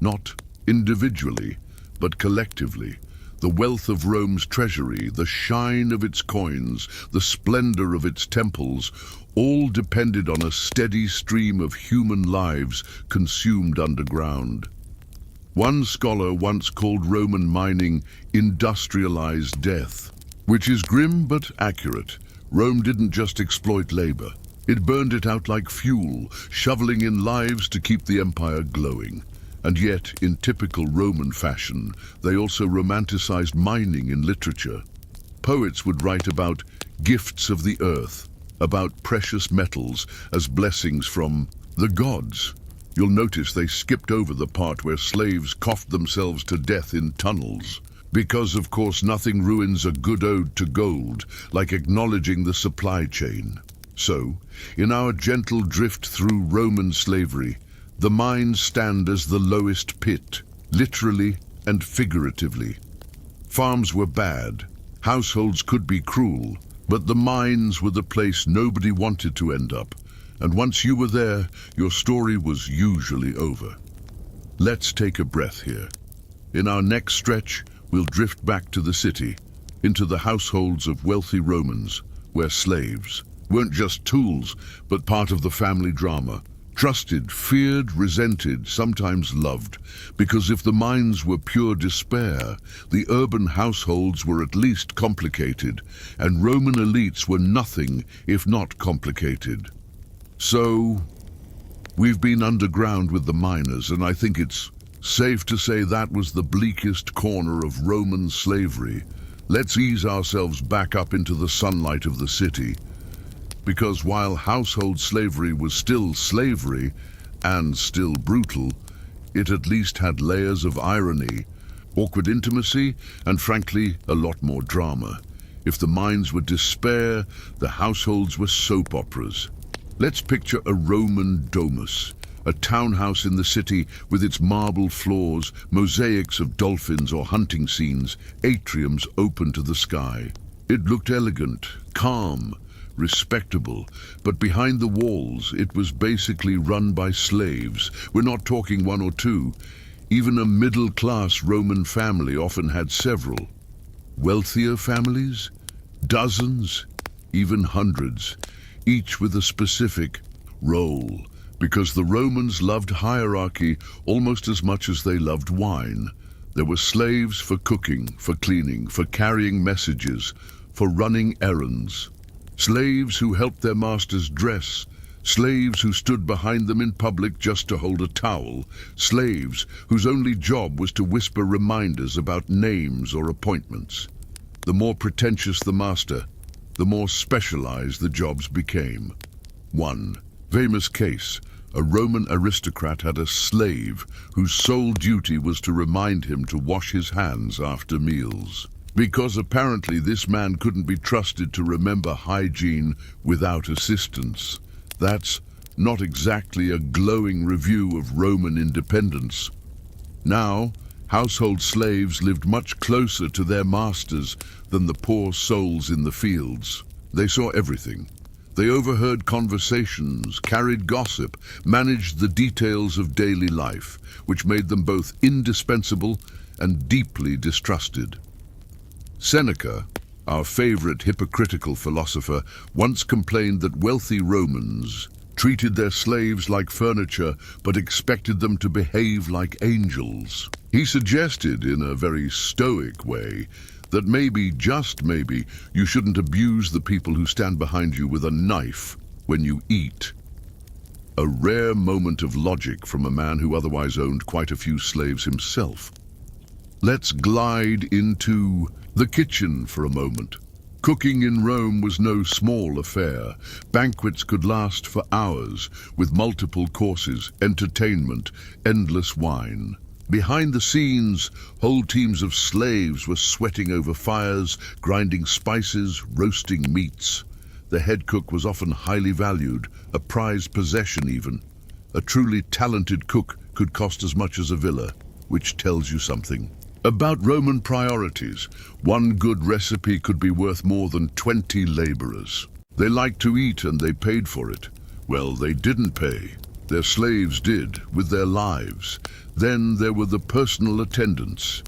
Not individually, but collectively. The wealth of Rome's treasury, the shine of its coins, the splendor of its temples, all depended on a steady stream of human lives consumed underground. One scholar once called Roman mining industrialized death, which is grim but accurate. Rome didn't just exploit labor. It burned it out like fuel, shoveling in lives to keep the empire glowing. And yet, in typical Roman fashion, they also romanticized mining in literature. Poets would write about gifts of the earth, about precious metals as blessings from the gods. You'll notice they skipped over the part where slaves coughed themselves to death in tunnels. Because, of course, nothing ruins a good ode to gold like acknowledging the supply chain. So, in our gentle drift through Roman slavery, the mines stand as the lowest pit, literally and figuratively. Farms were bad, households could be cruel, but the mines were the place nobody wanted to end up, and once you were there, your story was usually over. Let's take a breath here. In our next stretch, we'll drift back to the city, into the households of wealthy Romans, where slaves weren't just tools, but part of the family drama. Trusted, feared, resented, sometimes loved, because if the mines were pure despair, the urban households were at least complicated, and Roman elites were nothing if not complicated. So, we've been underground with the miners, and I think it's safe to say that was the bleakest corner of Roman slavery. Let's ease ourselves back up into the sunlight of the city. Because while household slavery was still slavery, and still brutal, it at least had layers of irony, awkward intimacy, and frankly, a lot more drama. If the mines were despair, the households were soap operas. Let's picture a Roman domus, a townhouse in the city with its marble floors, mosaics of dolphins or hunting scenes, atriums open to the sky. It looked elegant, calm, respectable, but behind the walls it was basically run by slaves. We're not talking one or two. Even a middle-class Roman family often had several. Wealthier families? Dozens, even hundreds, each with a specific role, because the Romans loved hierarchy almost as much as they loved wine. There were slaves for cooking, for cleaning, for carrying messages, for running errands. Slaves who helped their masters dress, slaves who stood behind them in public just to hold a towel, slaves whose only job was to whisper reminders about names or appointments. The more pretentious the master, the more specialized the jobs became. One famous case, a Roman aristocrat had a slave whose sole duty was to remind him to wash his hands after meals. Because apparently this man couldn't be trusted to remember hygiene without assistance. That's not exactly a glowing review of Roman independence. Now, household slaves lived much closer to their masters than the poor souls in the fields. They saw everything. They overheard conversations, carried gossip, managed the details of daily life, which made them both indispensable and deeply distrusted. Seneca, our favorite hypocritical philosopher, once complained that wealthy Romans treated their slaves like furniture but expected them to behave like angels. He suggested, in a very stoic way, that maybe, just maybe, you shouldn't abuse the people who stand behind you with a knife when you eat. A rare moment of logic from a man who otherwise owned quite a few slaves himself. Let's glide into the kitchen for a moment. Cooking in Rome was no small affair. Banquets could last for hours, with multiple courses, entertainment, endless wine. Behind the scenes, whole teams of slaves were sweating over fires, grinding spices, roasting meats. The head cook was often highly valued, a prized possession even. A truly talented cook could cost as much as a villa, which tells you something. About Roman priorities, one good recipe could be worth more than 20 laborers. They liked to eat and they paid for it. Well, they didn't pay. Their slaves did, with their lives. Then there were the personal attendants.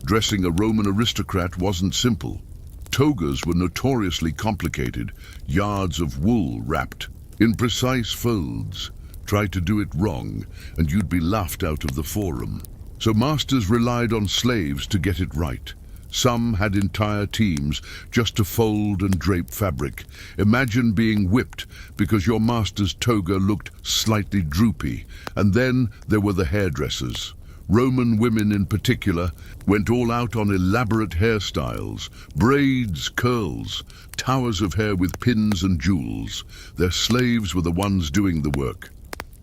Dressing a Roman aristocrat wasn't simple. Togas were notoriously complicated, yards of wool wrapped in precise folds. Try to do it wrong, and you'd be laughed out of the forum. So masters relied on slaves to get it right. Some had entire teams just to fold and drape fabric. Imagine being whipped because your master's toga looked slightly droopy. And then there were the hairdressers. Roman women in particular went all out on elaborate hairstyles, braids, curls, towers of hair with pins and jewels. Their slaves were the ones doing the work.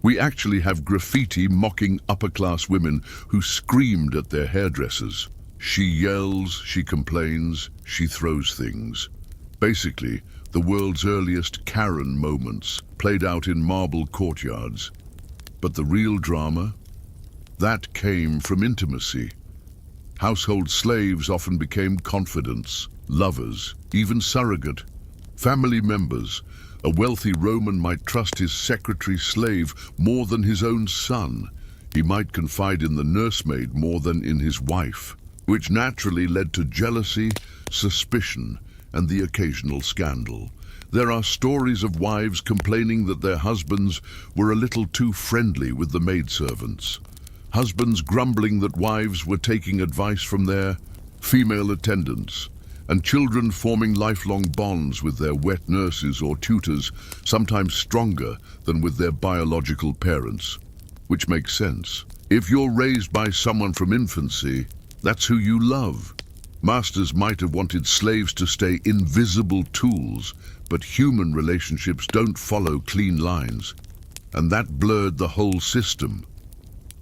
We actually have graffiti mocking upper-class women who screamed at their hairdressers. She yells, she complains, she throws things. Basically, the world's earliest Karen moments played out in marble courtyards. But the real drama? That came from intimacy. Household slaves often became confidants, lovers, even surrogate, family members. A wealthy Roman might trust his secretary slave more than his own son. He might confide in the nursemaid more than in his wife, which naturally led to jealousy, suspicion, and the occasional scandal. There are stories of wives complaining that their husbands were a little too friendly with the maidservants. Husbands grumbling that wives were taking advice from their female attendants, and children forming lifelong bonds with their wet nurses or tutors, sometimes stronger than with their biological parents. Which makes sense. If you're raised by someone from infancy, that's who you love. Masters might have wanted slaves to stay invisible tools, but human relationships don't follow clean lines, and that blurred the whole system.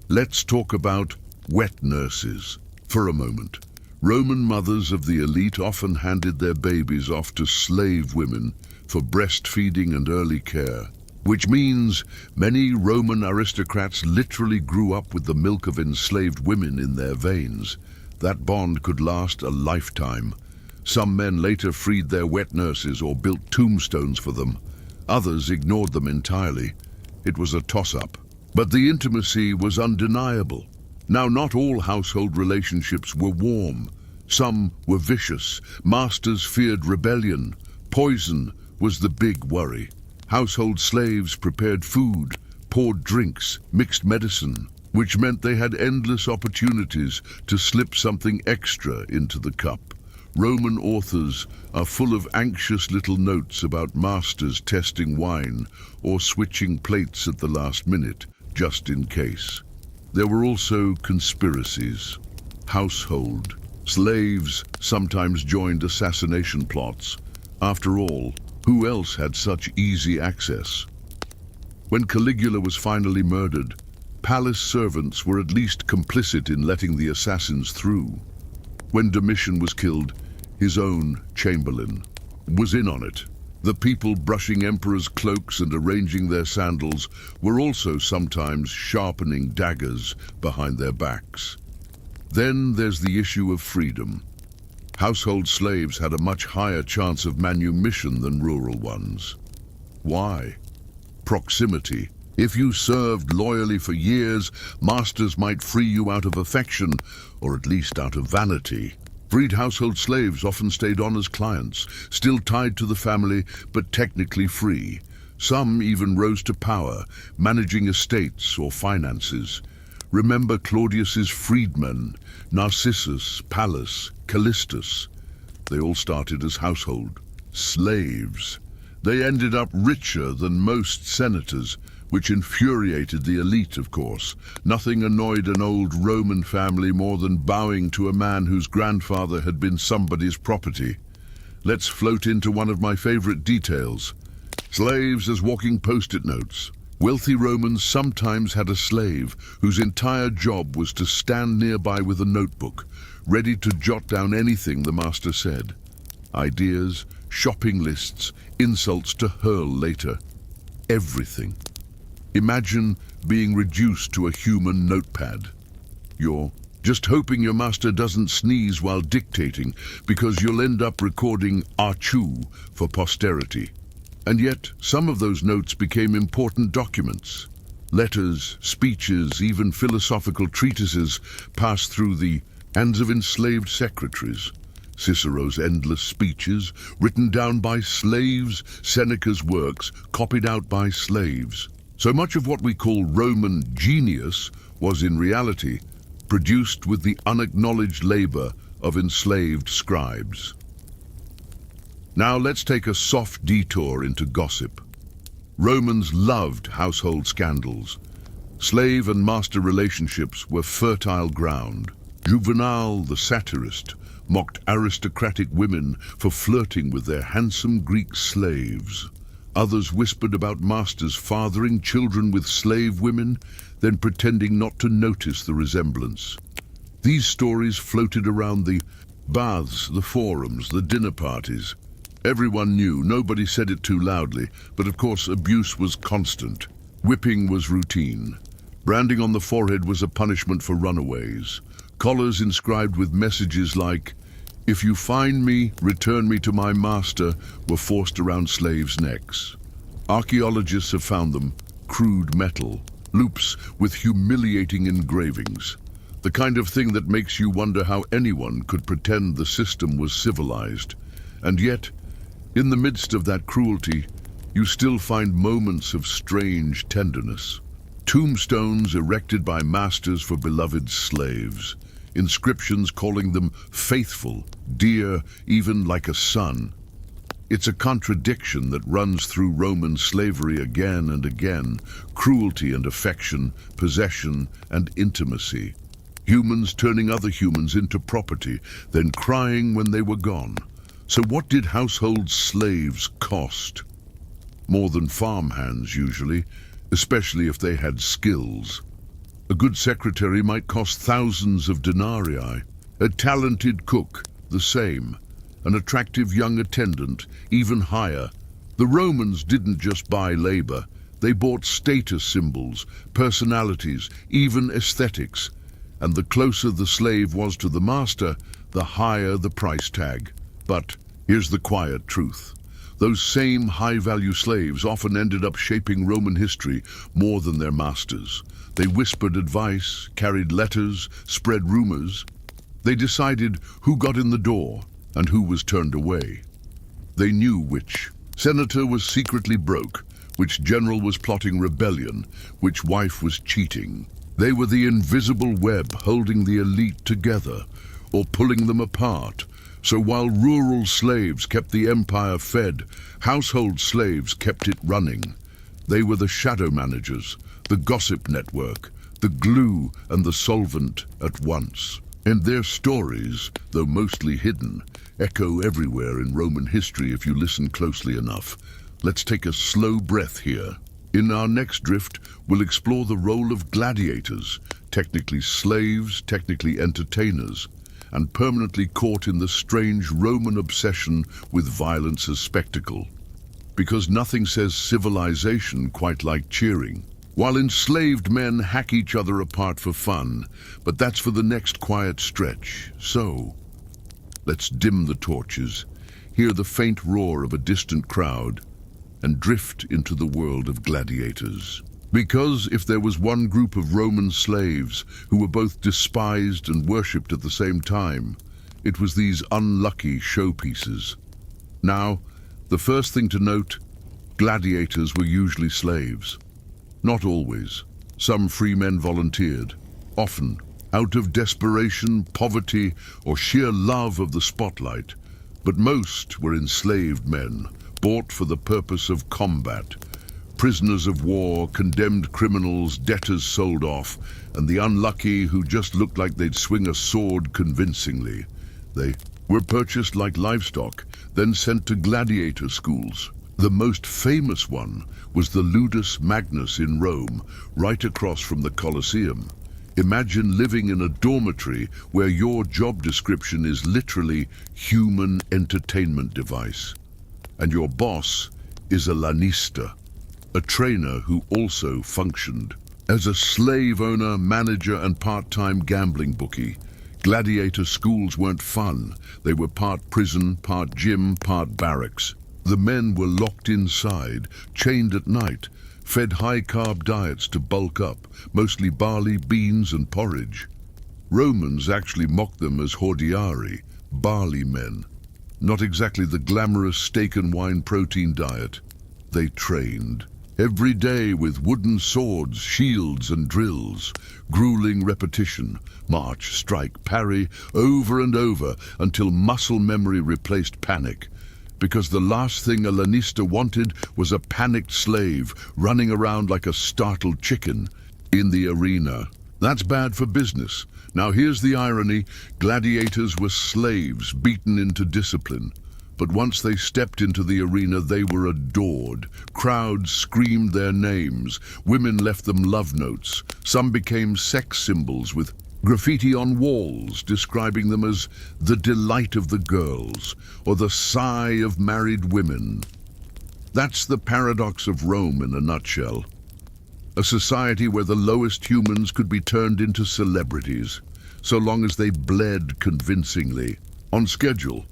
Let's talk about wet nurses for a moment. Roman mothers of the elite often handed their babies off to slave women for breastfeeding and early care, which means many Roman aristocrats literally grew up with the milk of enslaved women in their veins. That bond could last a lifetime. Some men later freed their wet nurses or built tombstones for them. Others ignored them entirely. It was a toss-up. But the intimacy was undeniable. Now, not all household relationships were warm. Some were vicious. Masters feared rebellion. Poison was the big worry. Household slaves prepared food, poured drinks, mixed medicine, which meant they had endless opportunities to slip something extra into the cup. Roman authors are full of anxious little notes about masters testing wine or switching plates at the last minute, just in case. There were also conspiracies. Household slaves sometimes joined assassination plots. After all, who else had such easy access? When Caligula was finally murdered, palace servants were at least complicit in letting the assassins through. When Domitian was killed, his own chamberlain was in on it. The people brushing emperors' cloaks and arranging their sandals were also sometimes sharpening daggers behind their backs. Then there's the issue of freedom. Household slaves had a much higher chance of manumission than rural ones. Why? Proximity. If you served loyally for years, masters might free you out of affection, or at least out of vanity. Freed household slaves often stayed on as clients, still tied to the family, but technically free. Some even rose to power, managing estates or finances. Remember Claudius's freedmen, Narcissus, Pallas, Callistus. They all started as household slaves. They ended up richer than most senators, which infuriated the elite, of course. Nothing annoyed an old Roman family more than bowing to a man whose grandfather had been somebody's property. Let's float into one of my favorite details. Slaves as walking post-it notes. Wealthy Romans sometimes had a slave whose entire job was to stand nearby with a notebook, ready to jot down anything the master said. Ideas, shopping lists, insults to hurl later. Everything. Imagine being reduced to a human notepad. You're just hoping your master doesn't sneeze while dictating, because you'll end up recording achoo for posterity. And yet, some of those notes became important documents. Letters, speeches, even philosophical treatises passed through the hands of enslaved secretaries. Cicero's endless speeches, written down by slaves, Seneca's works, copied out by slaves. So much of what we call Roman genius was in reality produced with the unacknowledged labor of enslaved scribes. Now let's take a soft detour into gossip. Romans loved household scandals. Slave and master relationships were fertile ground. Juvenal, the satirist, mocked aristocratic women for flirting with their handsome Greek slaves. Others whispered about masters fathering children with slave women, then pretending not to notice the resemblance. These stories floated around the baths, the forums, the dinner parties. Everyone knew, nobody said it too loudly, but of course abuse was constant. Whipping was routine. Branding on the forehead was a punishment for runaways. Collars inscribed with messages like, "If you find me, return me to my master," were forced around slaves' necks. Archaeologists have found them crude metal, loops with humiliating engravings. The kind of thing that makes you wonder how anyone could pretend the system was civilized. And yet, in the midst of that cruelty, you still find moments of strange tenderness. Tombstones erected by masters for beloved slaves. Inscriptions calling them faithful, dear, even like a son. It's a contradiction that runs through Roman slavery again and again. Cruelty and affection, possession and intimacy. Humans turning other humans into property, then crying when they were gone. So what did household slaves cost? More than farmhands usually, especially if they had skills. A good secretary might cost thousands of denarii. A talented cook, the same. An attractive young attendant, even higher. The Romans didn't just buy labor. They bought status symbols, personalities, even aesthetics. And the closer the slave was to the master, the higher the price tag. But here's the quiet truth. Those same high-value slaves often ended up shaping Roman history more than their masters. They whispered advice, carried letters, spread rumors. They decided who got in the door and who was turned away. They knew which senator was secretly broke, which general was plotting rebellion, which wife was cheating. They were the invisible web holding the elite together or pulling them apart. So while rural slaves kept the empire fed, household slaves kept it running. They were the shadow managers, the gossip network, the glue and the solvent at once. And their stories, though mostly hidden, echo everywhere in Roman history if you listen closely enough. Let's take a slow breath here. In our next drift, we'll explore the role of gladiators, technically slaves, technically entertainers, and permanently caught in the strange Roman obsession with violence as spectacle. Because nothing says civilization quite like cheering. While enslaved men hack each other apart for fun, but that's for the next quiet stretch. So, let's dim the torches, hear the faint roar of a distant crowd, and drift into the world of gladiators. Because if there was one group of Roman slaves who were both despised and worshipped at the same time, it was these unlucky showpieces. Now, the first thing to note, gladiators were usually slaves. Not always. Some free men volunteered, often out of desperation, poverty, or sheer love of the spotlight. But most were enslaved men, bought for the purpose of combat. Prisoners of war, condemned criminals, debtors sold off, and the unlucky who just looked like they'd swing a sword convincingly. They were purchased like livestock, then sent to gladiator schools. The most famous one was the Ludus Magnus in Rome, right across from the Colosseum. Imagine living in a dormitory where your job description is literally human entertainment device. And your boss is a lanista, a trainer who also functioned as a slave owner, manager, and part-time gambling bookie. Gladiator schools weren't fun. They were part prison, part gym, part barracks. The men were locked inside, chained at night, fed high-carb diets to bulk up, mostly barley, beans, and porridge. Romans actually mocked them as hordeari, barley men. Not exactly the glamorous steak and wine protein diet. They trained every day with wooden swords, shields, and drills. Grueling repetition, march, strike, parry, over and over until muscle memory replaced panic. Because the last thing a lanista wanted was a panicked slave running around like a startled chicken in the arena. That's bad for business. Now here's the irony: gladiators were slaves beaten into discipline. But once they stepped into the arena, they were adored. Crowds screamed their names. Women left them love notes. Some became sex symbols with graffiti on walls describing them as the delight of the girls or the sigh of married women. That's the paradox of Rome in a nutshell. A society where the lowest humans could be turned into celebrities, so long as they bled convincingly. On schedule.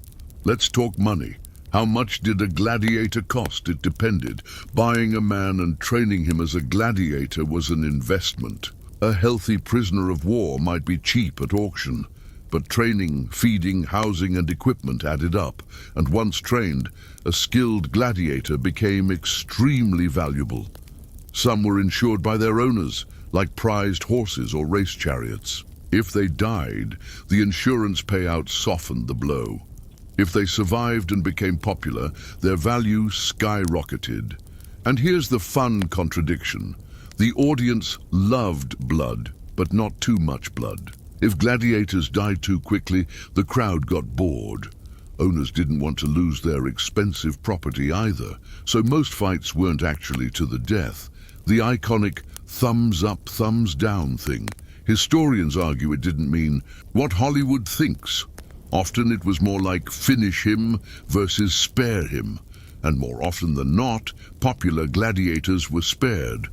Let's talk money. How much did a gladiator cost? It depended. Buying a man and training him as a gladiator was an investment. A healthy prisoner of war might be cheap at auction, but training, feeding, housing, and equipment added up, and once trained, a skilled gladiator became extremely valuable. Some were insured by their owners, like prized horses or race chariots. If they died, the insurance payout softened the blow. If they survived and became popular, their value skyrocketed. And here's the fun contradiction. The audience loved blood, but not too much blood. If gladiators died too quickly, the crowd got bored. Owners didn't want to lose their expensive property either, so most fights weren't actually to the death. The iconic thumbs up, thumbs down thing. Historians argue it didn't mean what Hollywood thinks. Often it was more like finish him versus spare him. And more often than not, popular gladiators were spared.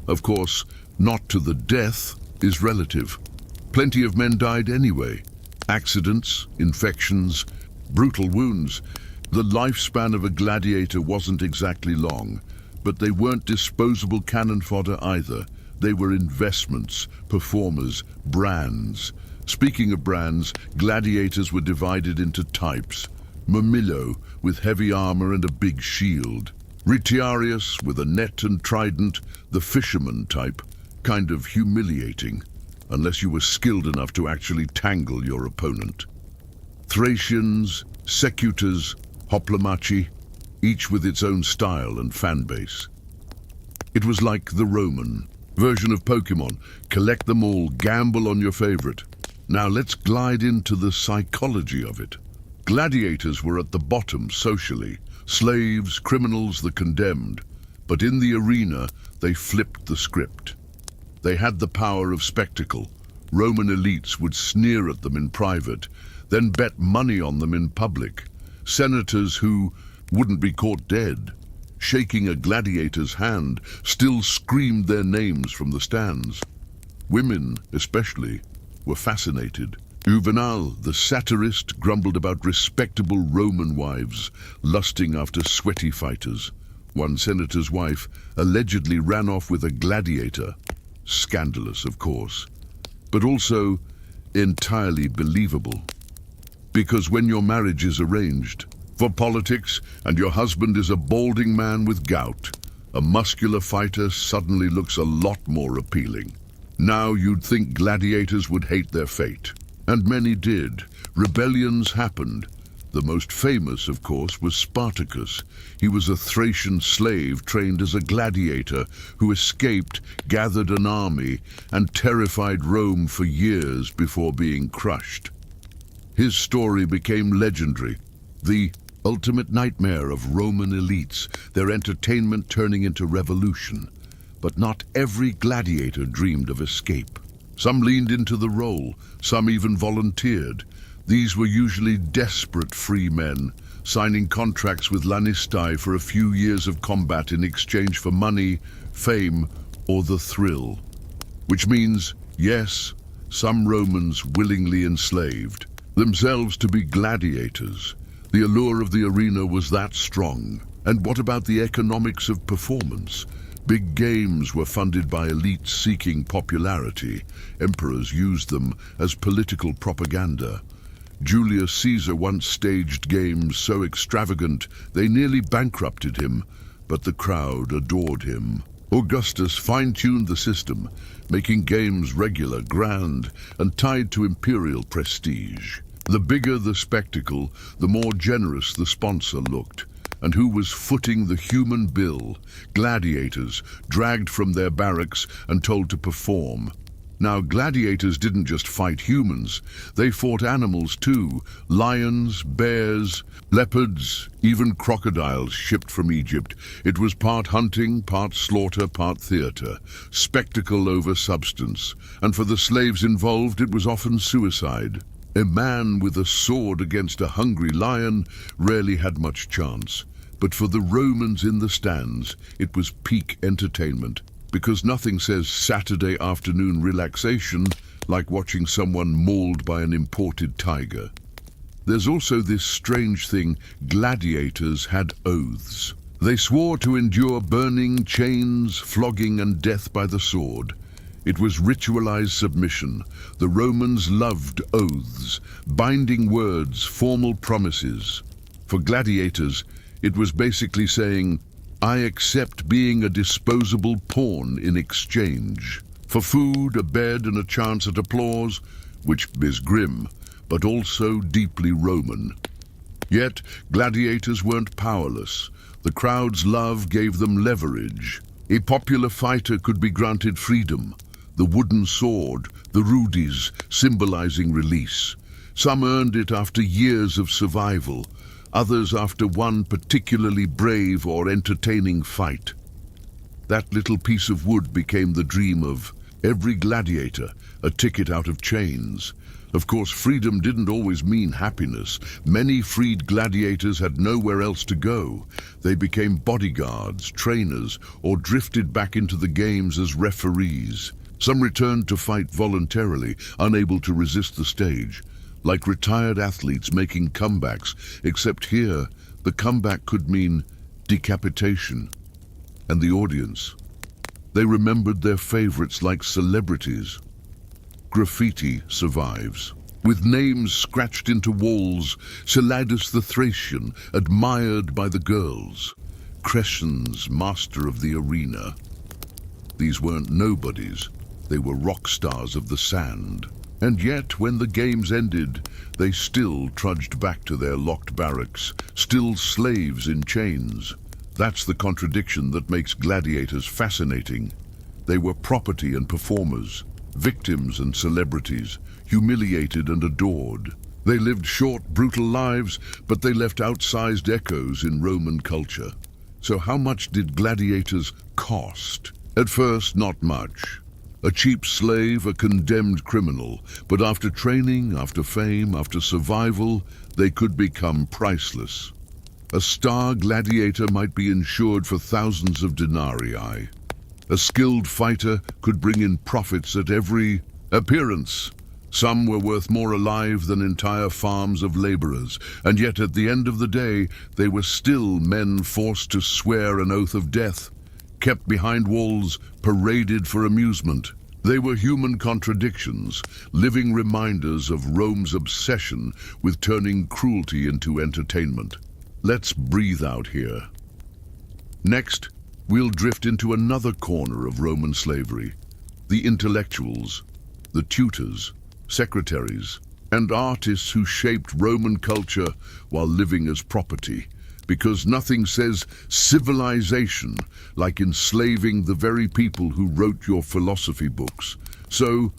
Of course, not to the death is relative. Plenty of men died anyway. Accidents, infections, brutal wounds. The lifespan of a gladiator wasn't exactly long, but they weren't disposable cannon fodder either. They were investments, performers, brands. Speaking of brands, gladiators were divided into types. Murmillo, with heavy armor and a big shield. Retiarius, with a net and trident, the fisherman type. Kind of humiliating, unless you were skilled enough to actually tangle your opponent. Thracians, secutors, hoplomachy, each with its own style and fan base. It was like the Roman version of Pokemon. Collect them all, gamble on your favorite. Now let's glide into the psychology of it. Gladiators were at the bottom socially, slaves, criminals, the condemned. But in the arena, they flipped the script. They had the power of spectacle. Roman elites would sneer at them in private, then bet money on them in public. Senators who wouldn't be caught dead, shaking a gladiator's hand, still screamed their names from the stands. Women, especially, were fascinated. Juvenal, the satirist, grumbled about respectable Roman wives lusting after sweaty fighters. One senator's wife allegedly ran off with a gladiator. Scandalous, of course, but also entirely believable. Because when your marriage is arranged for politics and your husband is a balding man with gout, a muscular fighter suddenly looks a lot more appealing. Now you'd think gladiators would hate their fate. And many did. Rebellions happened. The most famous, of course, was Spartacus. He was a Thracian slave trained as a gladiator who escaped, gathered an army, and terrified Rome for years before being crushed. His story became legendary, the ultimate nightmare of Roman elites, their entertainment turning into revolution. But not every gladiator dreamed of escape. Some leaned into the role, some even volunteered. These were usually desperate free men, signing contracts with Lanistae for a few years of combat in exchange for money, fame, or the thrill. Which means, yes, some Romans willingly enslaved themselves to be gladiators. The allure of the arena was that strong. And what about the economics of performance? Big games were funded by elites seeking popularity. Emperors used them as political propaganda. Julius Caesar once staged games so extravagant they nearly bankrupted him, but the crowd adored him. Augustus fine-tuned the system, making games regular, grand, and tied to imperial prestige. The bigger the spectacle, the more generous the sponsor looked. And who was footing the human bill? Gladiators, dragged from their barracks and told to perform. Now, gladiators didn't just fight humans, they fought animals too. Lions, bears, leopards, even crocodiles shipped from Egypt. It was part hunting, part slaughter, part theater. Spectacle over substance. And for the slaves involved, it was often suicide. A man with a sword against a hungry lion rarely had much chance. But for the Romans in the stands, it was peak entertainment. Because nothing says Saturday afternoon relaxation like watching someone mauled by an imported tiger. There's also this strange thing: gladiators had oaths. They swore to endure burning, chains, flogging, and death by the sword. It was ritualized submission. The Romans loved oaths, binding words, formal promises. For gladiators, it was basically saying, I accept being a disposable pawn in exchange. For food, a bed, and a chance at applause, which is grim, but also deeply Roman. Yet, gladiators weren't powerless. The crowd's love gave them leverage. A popular fighter could be granted freedom. The wooden sword, the rudis, symbolizing release. Some earned it after years of survival, others after one particularly brave or entertaining fight. That little piece of wood became the dream of every gladiator, a ticket out of chains. Of course, freedom didn't always mean happiness. Many freed gladiators had nowhere else to go. They became bodyguards, trainers, or drifted back into the games as referees. Some returned to fight voluntarily, unable to resist the stage. Like retired athletes making comebacks, except here, the comeback could mean decapitation. And the audience, they remembered their favorites like celebrities. Graffiti survives. With names scratched into walls, Celadus the Thracian, admired by the girls. Crescens, master of the arena. These weren't nobodies, they were rock stars of the sand. And yet, when the games ended, they still trudged back to their locked barracks, still slaves in chains. That's the contradiction that makes gladiators fascinating. They were property and performers, victims and celebrities, humiliated and adored. They lived short, brutal lives, but they left outsized echoes in Roman culture. So how much did gladiators cost? At first, not much. A cheap slave, a condemned criminal, but after training, after fame, after survival, they could become priceless. A star gladiator might be insured for thousands of denarii. A skilled fighter could bring in profits at every appearance. Some were worth more alive than entire farms of laborers, and yet at the end of the day, they were still men forced to swear an oath of death, kept behind walls, paraded for amusement. They were human contradictions, living reminders of Rome's obsession with turning cruelty into entertainment. Let's breathe out here. Next, we'll drift into another corner of Roman slavery: the intellectuals, the tutors, secretaries, and artists who shaped Roman culture while living as property, because nothing says civilization like enslaving the very people who wrote your philosophy books. So,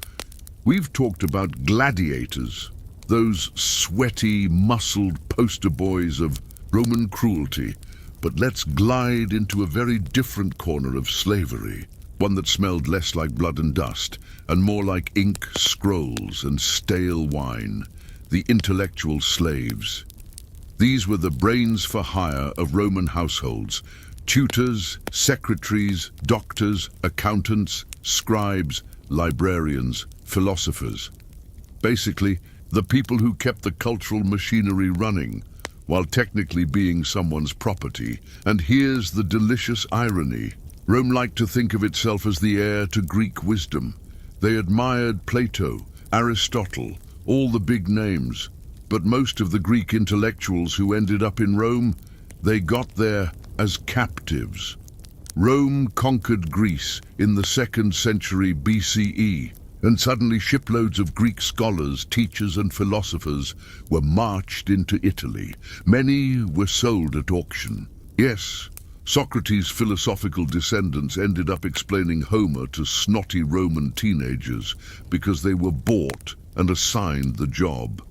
we've talked about gladiators, those sweaty, muscled poster boys of Roman cruelty, but let's glide into a very different corner of slavery, one that smelled less like blood and dust, and more like ink, scrolls, and stale wine, the intellectual slaves. These were the brains for hire of Roman households, tutors, secretaries, doctors, accountants, scribes, librarians, philosophers. Basically, the people who kept the cultural machinery running, while technically being someone's property. And here's the delicious irony. Rome liked to think of itself as the heir to Greek wisdom. They admired Plato, Aristotle, all the big names. But most of the Greek intellectuals who ended up in Rome, they got there as captives. Rome conquered Greece in the 2nd century BCE, and suddenly shiploads of Greek scholars, teachers and philosophers were marched into Italy. Many were sold at auction. Yes, Socrates' philosophical descendants ended up explaining Homer to snotty Roman teenagers because they were bought and assigned the job.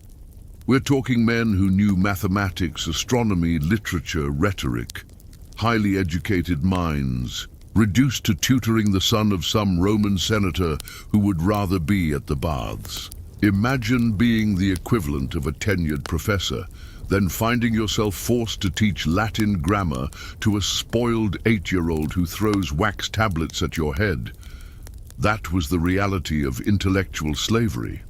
We're talking men who knew mathematics, astronomy, literature, rhetoric, highly educated minds, reduced to tutoring the son of some Roman senator who would rather be at the baths. Imagine being the equivalent of a tenured professor, then finding yourself forced to teach Latin grammar to a spoiled 8-year-old who throws wax tablets at your head. That was the reality of intellectual slavery.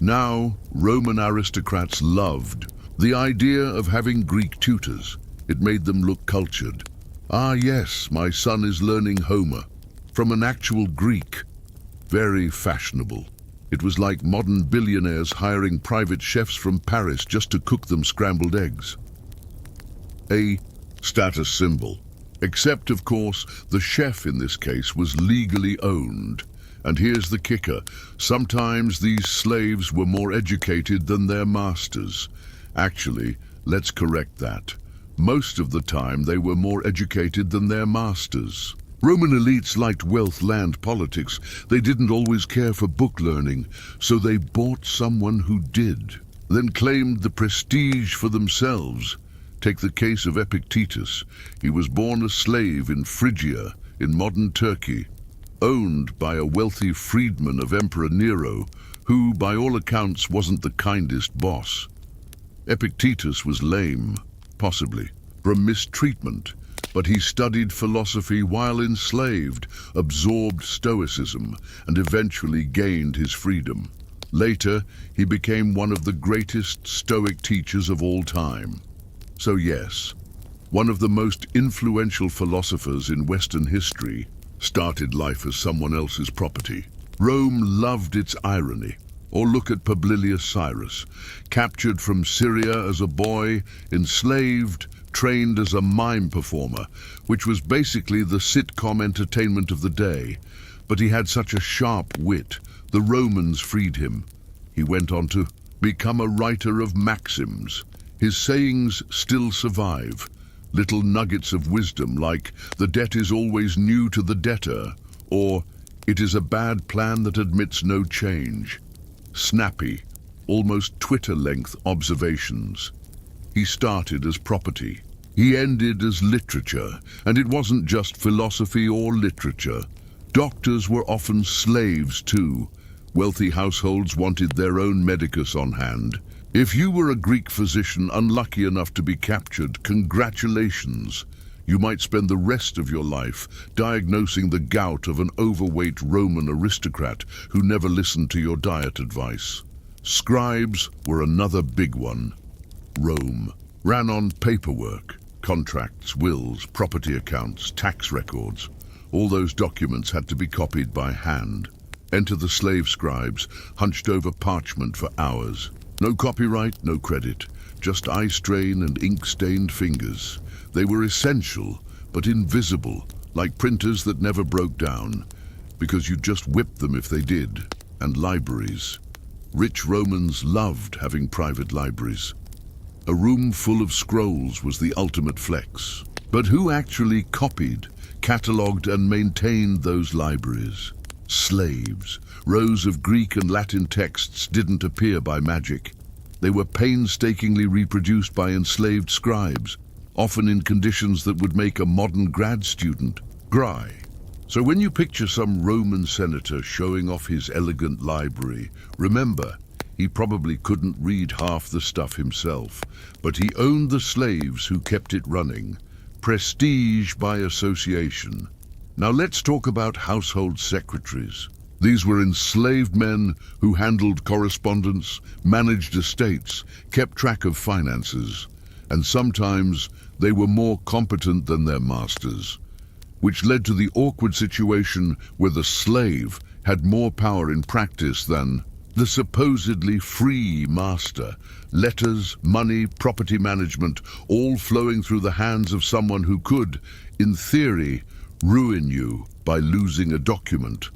Now, Roman aristocrats loved the idea of having Greek tutors. It made them look cultured. Ah yes, my son is learning Homer from an actual Greek. Very fashionable. It was like modern billionaires hiring private chefs from Paris just to cook them scrambled eggs. A status symbol. Except, of course, the chef in this case was legally owned. And here's the kicker. Sometimes these slaves were more educated than their masters. Actually, let's correct that. Most of the time they were more educated than their masters. Roman elites liked wealth, land, politics. They didn't always care for book learning, so they bought someone who did, then claimed the prestige for themselves. Take the case of Epictetus. He was born a slave in Phrygia, in modern Turkey, owned by a wealthy freedman of Emperor Nero, who, by all accounts, wasn't the kindest boss. Epictetus was lame, possibly from mistreatment, but he studied philosophy while enslaved, absorbed Stoicism, and eventually gained his freedom. Later, he became one of the greatest Stoic teachers of all time. So yes, one of the most influential philosophers in Western history started life as someone else's property. Rome loved its irony. Or look at Publilius Cyrus, captured from Syria as a boy, enslaved, trained as a mime performer, which was basically the sitcom entertainment of the day. But he had such a sharp wit, the Romans freed him. He went on to become a writer of maxims. His sayings still survive, little nuggets of wisdom like, "The debt is always new to the debtor," or "It is a bad plan that admits no change." Snappy, almost Twitter-length observations. He started as property. He ended as literature, and it wasn't just philosophy or literature. Doctors were often slaves too. Wealthy households wanted their own medicus on hand. If you were a Greek physician unlucky enough to be captured, congratulations. You might spend the rest of your life diagnosing the gout of an overweight Roman aristocrat who never listened to your diet advice. Scribes were another big one. Rome ran on paperwork, contracts, wills, property accounts, tax records. All those documents had to be copied by hand. Enter the slave scribes, hunched over parchment for hours. No copyright, no credit, just eye strain and ink-stained fingers. They were essential, but invisible, like printers that never broke down, because you just whipped them if they did. And libraries. Rich Romans loved having private libraries. A room full of scrolls was the ultimate flex. But who actually copied, catalogued and maintained those libraries? Slaves. Rows of Greek and Latin texts didn't appear by magic. They were painstakingly reproduced by enslaved scribes, often in conditions that would make a modern grad student cry. So when you picture some Roman senator showing off his elegant library, remember, he probably couldn't read half the stuff himself, but he owned the slaves who kept it running. Prestige by association. Now let's talk about household secretaries. These were enslaved men who handled correspondence, managed estates, kept track of finances, and sometimes they were more competent than their masters, which led to the awkward situation where the slave had more power in practice than the supposedly free master. Letters, money, property management, all flowing through the hands of someone who could, in theory, ruin you by losing a document.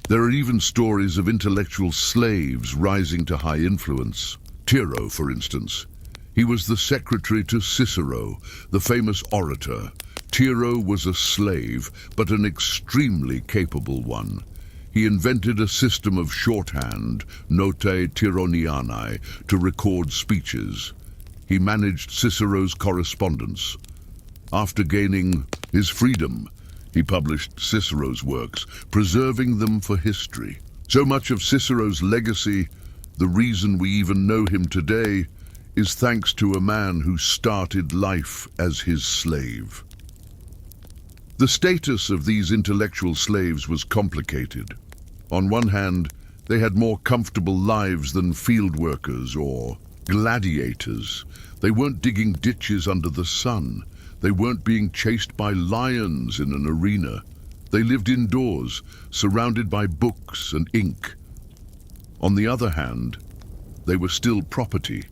There are even stories of intellectual slaves rising to high influence. Tiro, for instance. He was the secretary to Cicero, the famous orator. Tiro was a slave, but an extremely capable one. He invented a system of shorthand, notae Tironianae, to record speeches. He managed Cicero's correspondence. After gaining his freedom, he published Cicero's works, preserving them for history. So much of Cicero's legacy, the reason we even know him today, is thanks to a man who started life as his slave. The status of these intellectual slaves was complicated. On one hand, they had more comfortable lives than field workers or gladiators. They weren't digging ditches under the sun. They weren't being chased by lions in an arena. They lived indoors, surrounded by books and ink. On the other hand, they were still property.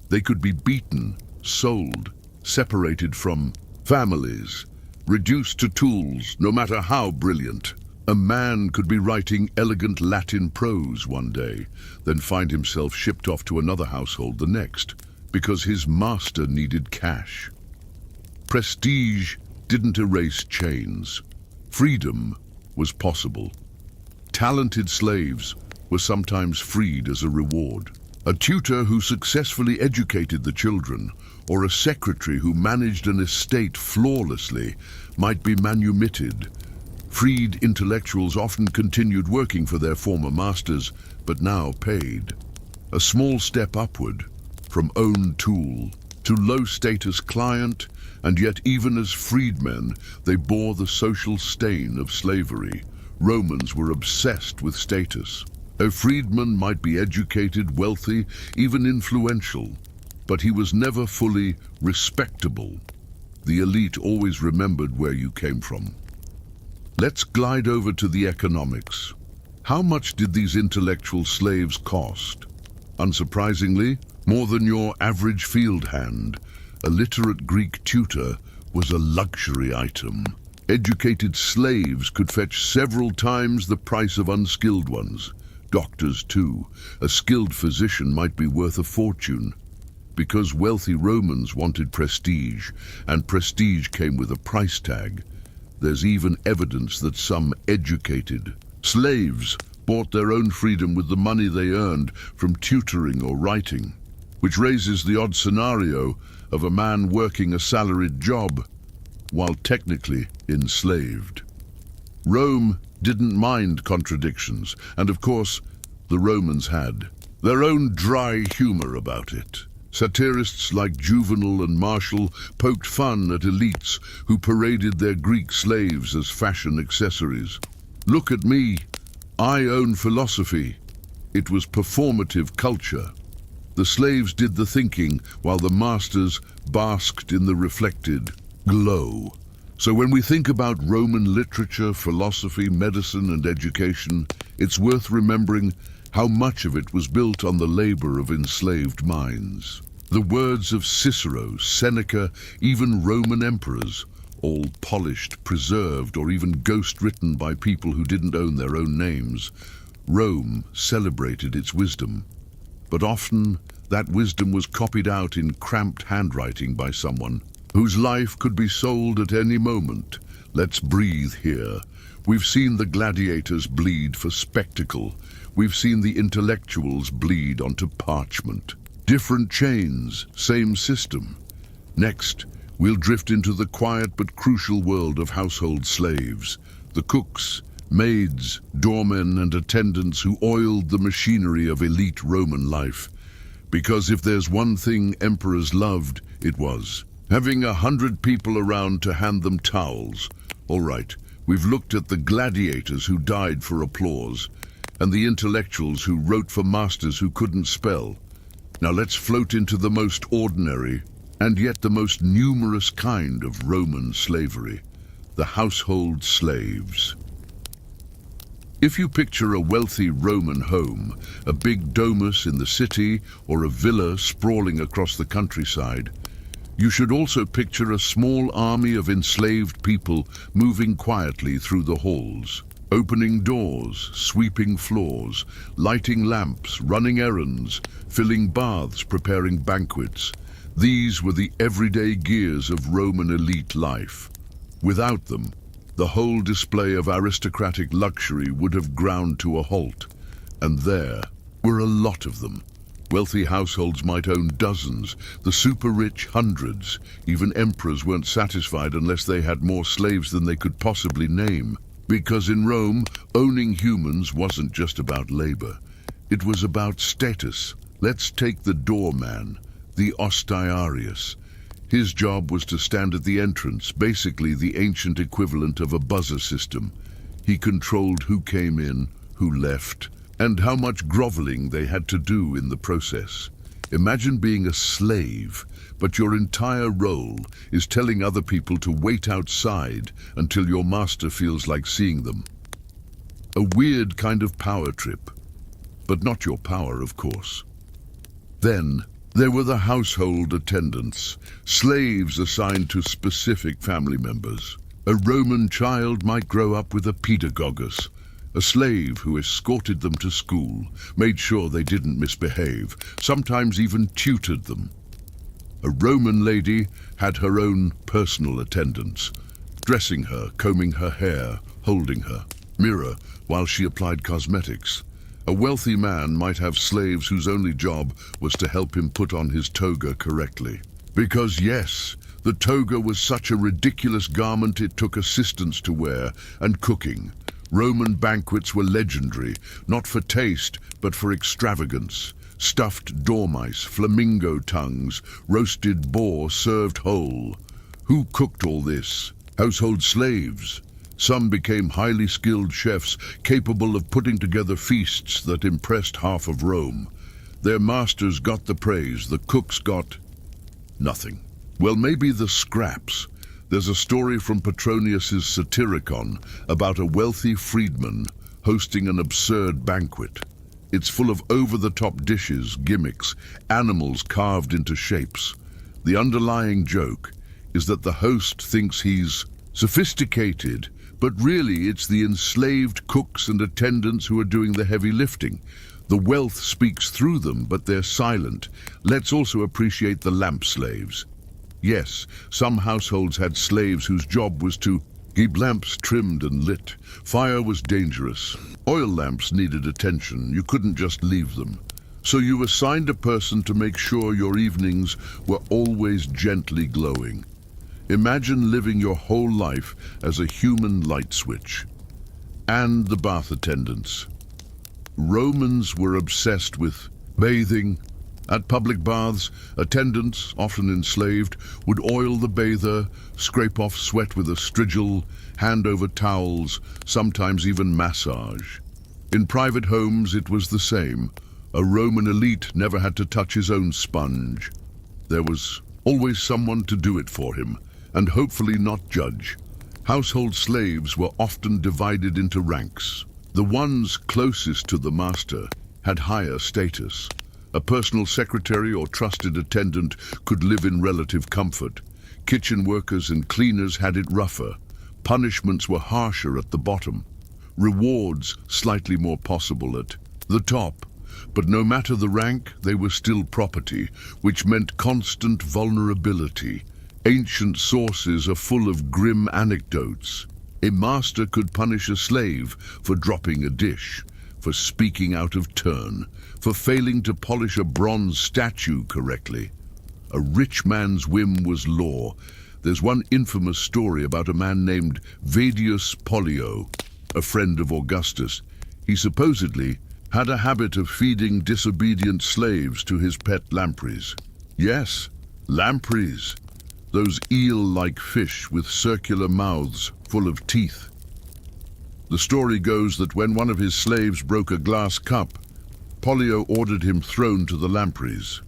They could be beaten, sold, separated from families, reduced to tools, no matter how brilliant. A man could be writing elegant Latin prose one day, then find himself shipped off to another household the next, because his master needed cash. Prestige didn't erase chains. Freedom was possible. Talented slaves were sometimes freed as a reward. A tutor who successfully educated the children, or a secretary who managed an estate flawlessly, might be manumitted. Freed intellectuals often continued working for their former masters, but now paid. A small step upward, from own tool to low-status client, and yet even as freedmen, they bore the social stain of slavery. Romans were obsessed with status. A freedman might be educated, wealthy, even influential, but he was never fully respectable. The elite always remembered where you came from. Let's glide over to the economics. How much did these intellectual slaves cost? Unsurprisingly, more than your average field hand. A literate Greek tutor was a luxury item. Educated slaves could fetch several times the price of unskilled ones. Doctors, too. A skilled physician might be worth a fortune. Because wealthy Romans wanted prestige, and prestige came with a price tag. There's even evidence that some educated slaves bought their own freedom with the money they earned from tutoring or writing, which raises the odd scenario of a man working a salaried job while technically enslaved. Rome didn't mind contradictions, and of course, the Romans had their own dry humor about it. Satirists like Juvenal and Martial poked fun at elites who paraded their Greek slaves as fashion accessories. Look at me, I own philosophy. It was performative culture. The slaves did the thinking while the masters basked in the reflected glow. So when we think about Roman literature, philosophy, medicine, and education, it's worth remembering how much of it was built on the labor of enslaved minds. The words of Cicero, Seneca, even Roman emperors, all polished, preserved, or even ghost-written by people who didn't own their own names. Rome celebrated its wisdom. But often, that wisdom was copied out in cramped handwriting by someone whose life could be sold at any moment. Let's breathe here. We've seen the gladiators bleed for spectacle. We've seen the intellectuals bleed onto parchment. Different chains, same system. Next, we'll drift into the quiet but crucial world of household slaves. The cooks, maids, doormen and attendants who oiled the machinery of elite Roman life. Because if there's one thing emperors loved, it was having 100 people around to hand them towels. All right, we've looked at the gladiators who died for applause, and the intellectuals who wrote for masters who couldn't spell. Now let's float into the most ordinary, and yet the most numerous kind of Roman slavery, the household slaves. If you picture a wealthy Roman home, a big domus in the city, or a villa sprawling across the countryside, you should also picture a small army of enslaved people moving quietly through the halls, opening doors, sweeping floors, lighting lamps, running errands, filling baths, preparing banquets. These were the everyday gears of Roman elite life. Without them, the whole display of aristocratic luxury would have ground to a halt. And there were a lot of them. Wealthy households might own dozens, the super-rich hundreds. Even emperors weren't satisfied unless they had more slaves than they could possibly name. Because in Rome, owning humans wasn't just about labor. It was about status. Let's take the doorman, the ostiarius. His job was to stand at the entrance, basically the ancient equivalent of a buzzer system. He controlled who came in, who left, and how much groveling they had to do in the process. Imagine being a slave, but your entire role is telling other people to wait outside until your master feels like seeing them. A weird kind of power trip, but not your power, of course. Then, there were the household attendants, slaves assigned to specific family members. A Roman child might grow up with a pedagogus, a slave who escorted them to school, made sure they didn't misbehave, sometimes even tutored them. A Roman lady had her own personal attendants, dressing her, combing her hair, holding her mirror while she applied cosmetics. A wealthy man might have slaves whose only job was to help him put on his toga correctly. Because yes, the toga was such a ridiculous garment it took assistants to wear, and cooking. Roman banquets were legendary, not for taste, but for extravagance. Stuffed dormice, flamingo tongues, roasted boar served whole. Who cooked all this? Household slaves. Some became highly skilled chefs, capable of putting together feasts that impressed half of Rome. Their masters got the praise, the cooks got nothing. Well, maybe the scraps. There's a story from Petronius's Satyricon about a wealthy freedman hosting an absurd banquet. It's full of over-the-top dishes, gimmicks, animals carved into shapes. The underlying joke is that the host thinks he's sophisticated, but really it's the enslaved cooks and attendants who are doing the heavy lifting. The wealth speaks through them, but they're silent. Let's also appreciate the lamp slaves. Yes, some households had slaves whose job was to keep lamps trimmed and lit. Fire was dangerous. Oil lamps needed attention. You couldn't just leave them. So you assigned a person to make sure your evenings were always gently glowing. Imagine living your whole life as a human light switch. And the bath attendants. Romans were obsessed with bathing. At public baths, attendants, often enslaved, would oil the bather, scrape off sweat with a strigil, hand over towels, sometimes even massage. In private homes, it was the same. A Roman elite never had to touch his own sponge. There was always someone to do it for him, and hopefully not judge. Household slaves were often divided into ranks. The ones closest to the master had higher status. A personal secretary or trusted attendant could live in relative comfort. Kitchen workers and cleaners had it rougher. Punishments were harsher at the bottom. Rewards slightly more possible at the top. But no matter the rank, they were still property, which meant constant vulnerability. Ancient sources are full of grim anecdotes. A master could punish a slave for dropping a dish, for speaking out of turn, for failing to polish a bronze statue correctly. A rich man's whim was law. There's one infamous story about a man named Vedius Pollio, a friend of Augustus. He supposedly had a habit of feeding disobedient slaves to his pet lampreys. Yes, lampreys. Those eel-like fish with circular mouths full of teeth. The story goes that when one of his slaves broke a glass cup, Pollio ordered him thrown to the lampreys.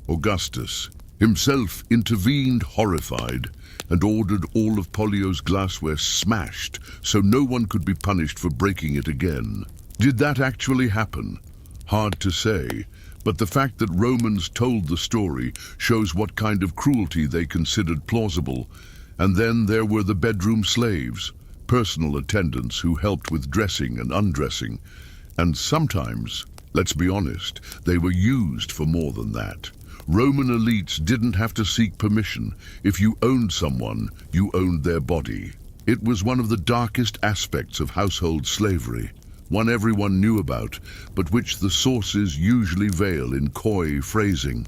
Augustus himself intervened, horrified, and ordered all of Pollio's glassware smashed so no one could be punished for breaking it again. Did that actually happen? Hard to say, but the fact that Romans told the story shows what kind of cruelty they considered plausible. And then there were the bedroom slaves, personal attendants who helped with dressing and undressing. And sometimes, let's be honest, they were used for more than that. Roman elites didn't have to seek permission. If you owned someone, you owned their body. It was one of the darkest aspects of household slavery, one everyone knew about, but which the sources usually veil in coy phrasing.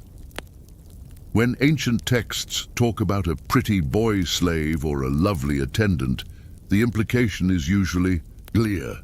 When ancient texts talk about a pretty boy slave or a lovely attendant, the implication is usually clear.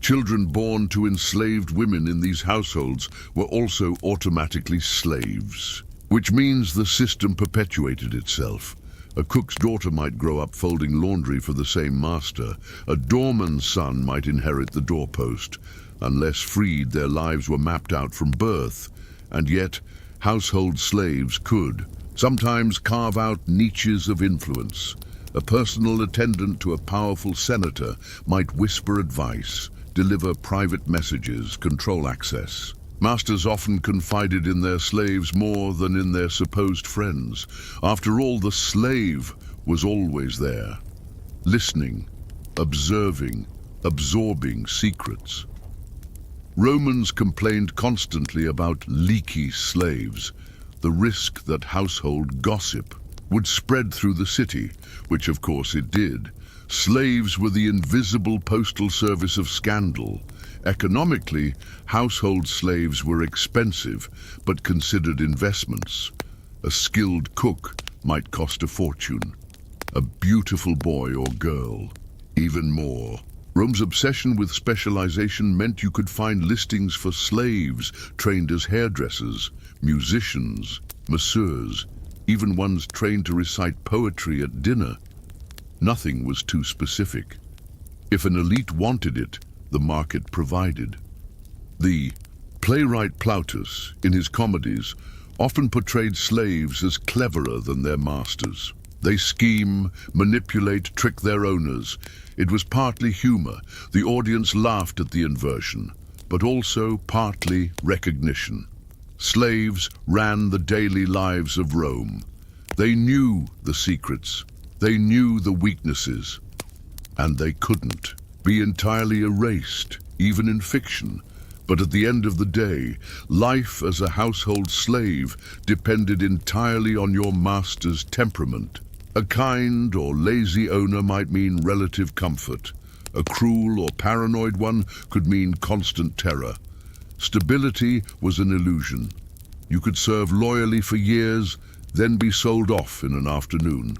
Children born to enslaved women in these households were also automatically slaves, which means the system perpetuated itself. A cook's daughter might grow up folding laundry for the same master. A doorman's son might inherit the doorpost. Unless freed, their lives were mapped out from birth. And yet, household slaves could sometimes carve out niches of influence. A personal attendant to a powerful senator might whisper advice, deliver private messages, control access. Masters often confided in their slaves more than in their supposed friends. After all, the slave was always there, listening, observing, absorbing secrets. Romans complained constantly about leaky slaves, the risk that household gossip would spread through the city, which of course it did. Slaves were the invisible postal service of scandal. Economically, household slaves were expensive, but considered investments. A skilled cook might cost a fortune. A beautiful boy or girl, even more. Rome's obsession with specialization meant you could find listings for slaves trained as hairdressers, musicians, masseurs, even ones trained to recite poetry at dinner. Nothing was too specific. If an elite wanted it, the market provided. The playwright Plautus, in his comedies, often portrayed slaves as cleverer than their masters. They scheme, manipulate, trick their owners. It was partly humor. The audience laughed at the inversion, but also partly recognition. Slaves ran the daily lives of Rome. They knew the secrets. They knew the weaknesses. And they couldn't be entirely erased, even in fiction. But at the end of the day, life as a household slave depended entirely on your master's temperament. A kind or lazy owner might mean relative comfort. A cruel or paranoid one could mean constant terror. Stability was an illusion. You could serve loyally for years, then be sold off in an afternoon.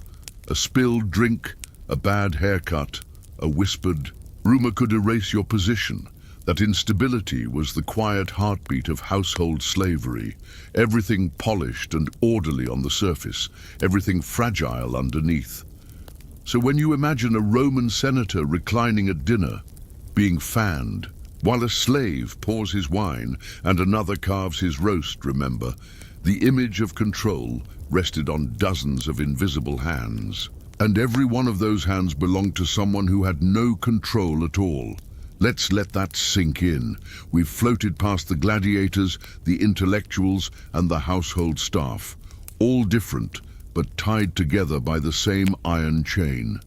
A spilled drink, a bad haircut, a whispered rumor could erase your position. That instability was the quiet heartbeat of household slavery. Everything polished and orderly on the surface, everything fragile underneath. So when you imagine a Roman senator reclining at dinner, being fanned, while a slave pours his wine and another carves his roast, remember, the image of control rested on dozens of invisible hands. And every one of those hands belonged to someone who had no control at all. Let's let that sink in. We've floated past the gladiators, the intellectuals, and the household staff. All different, but tied together by the same iron chain.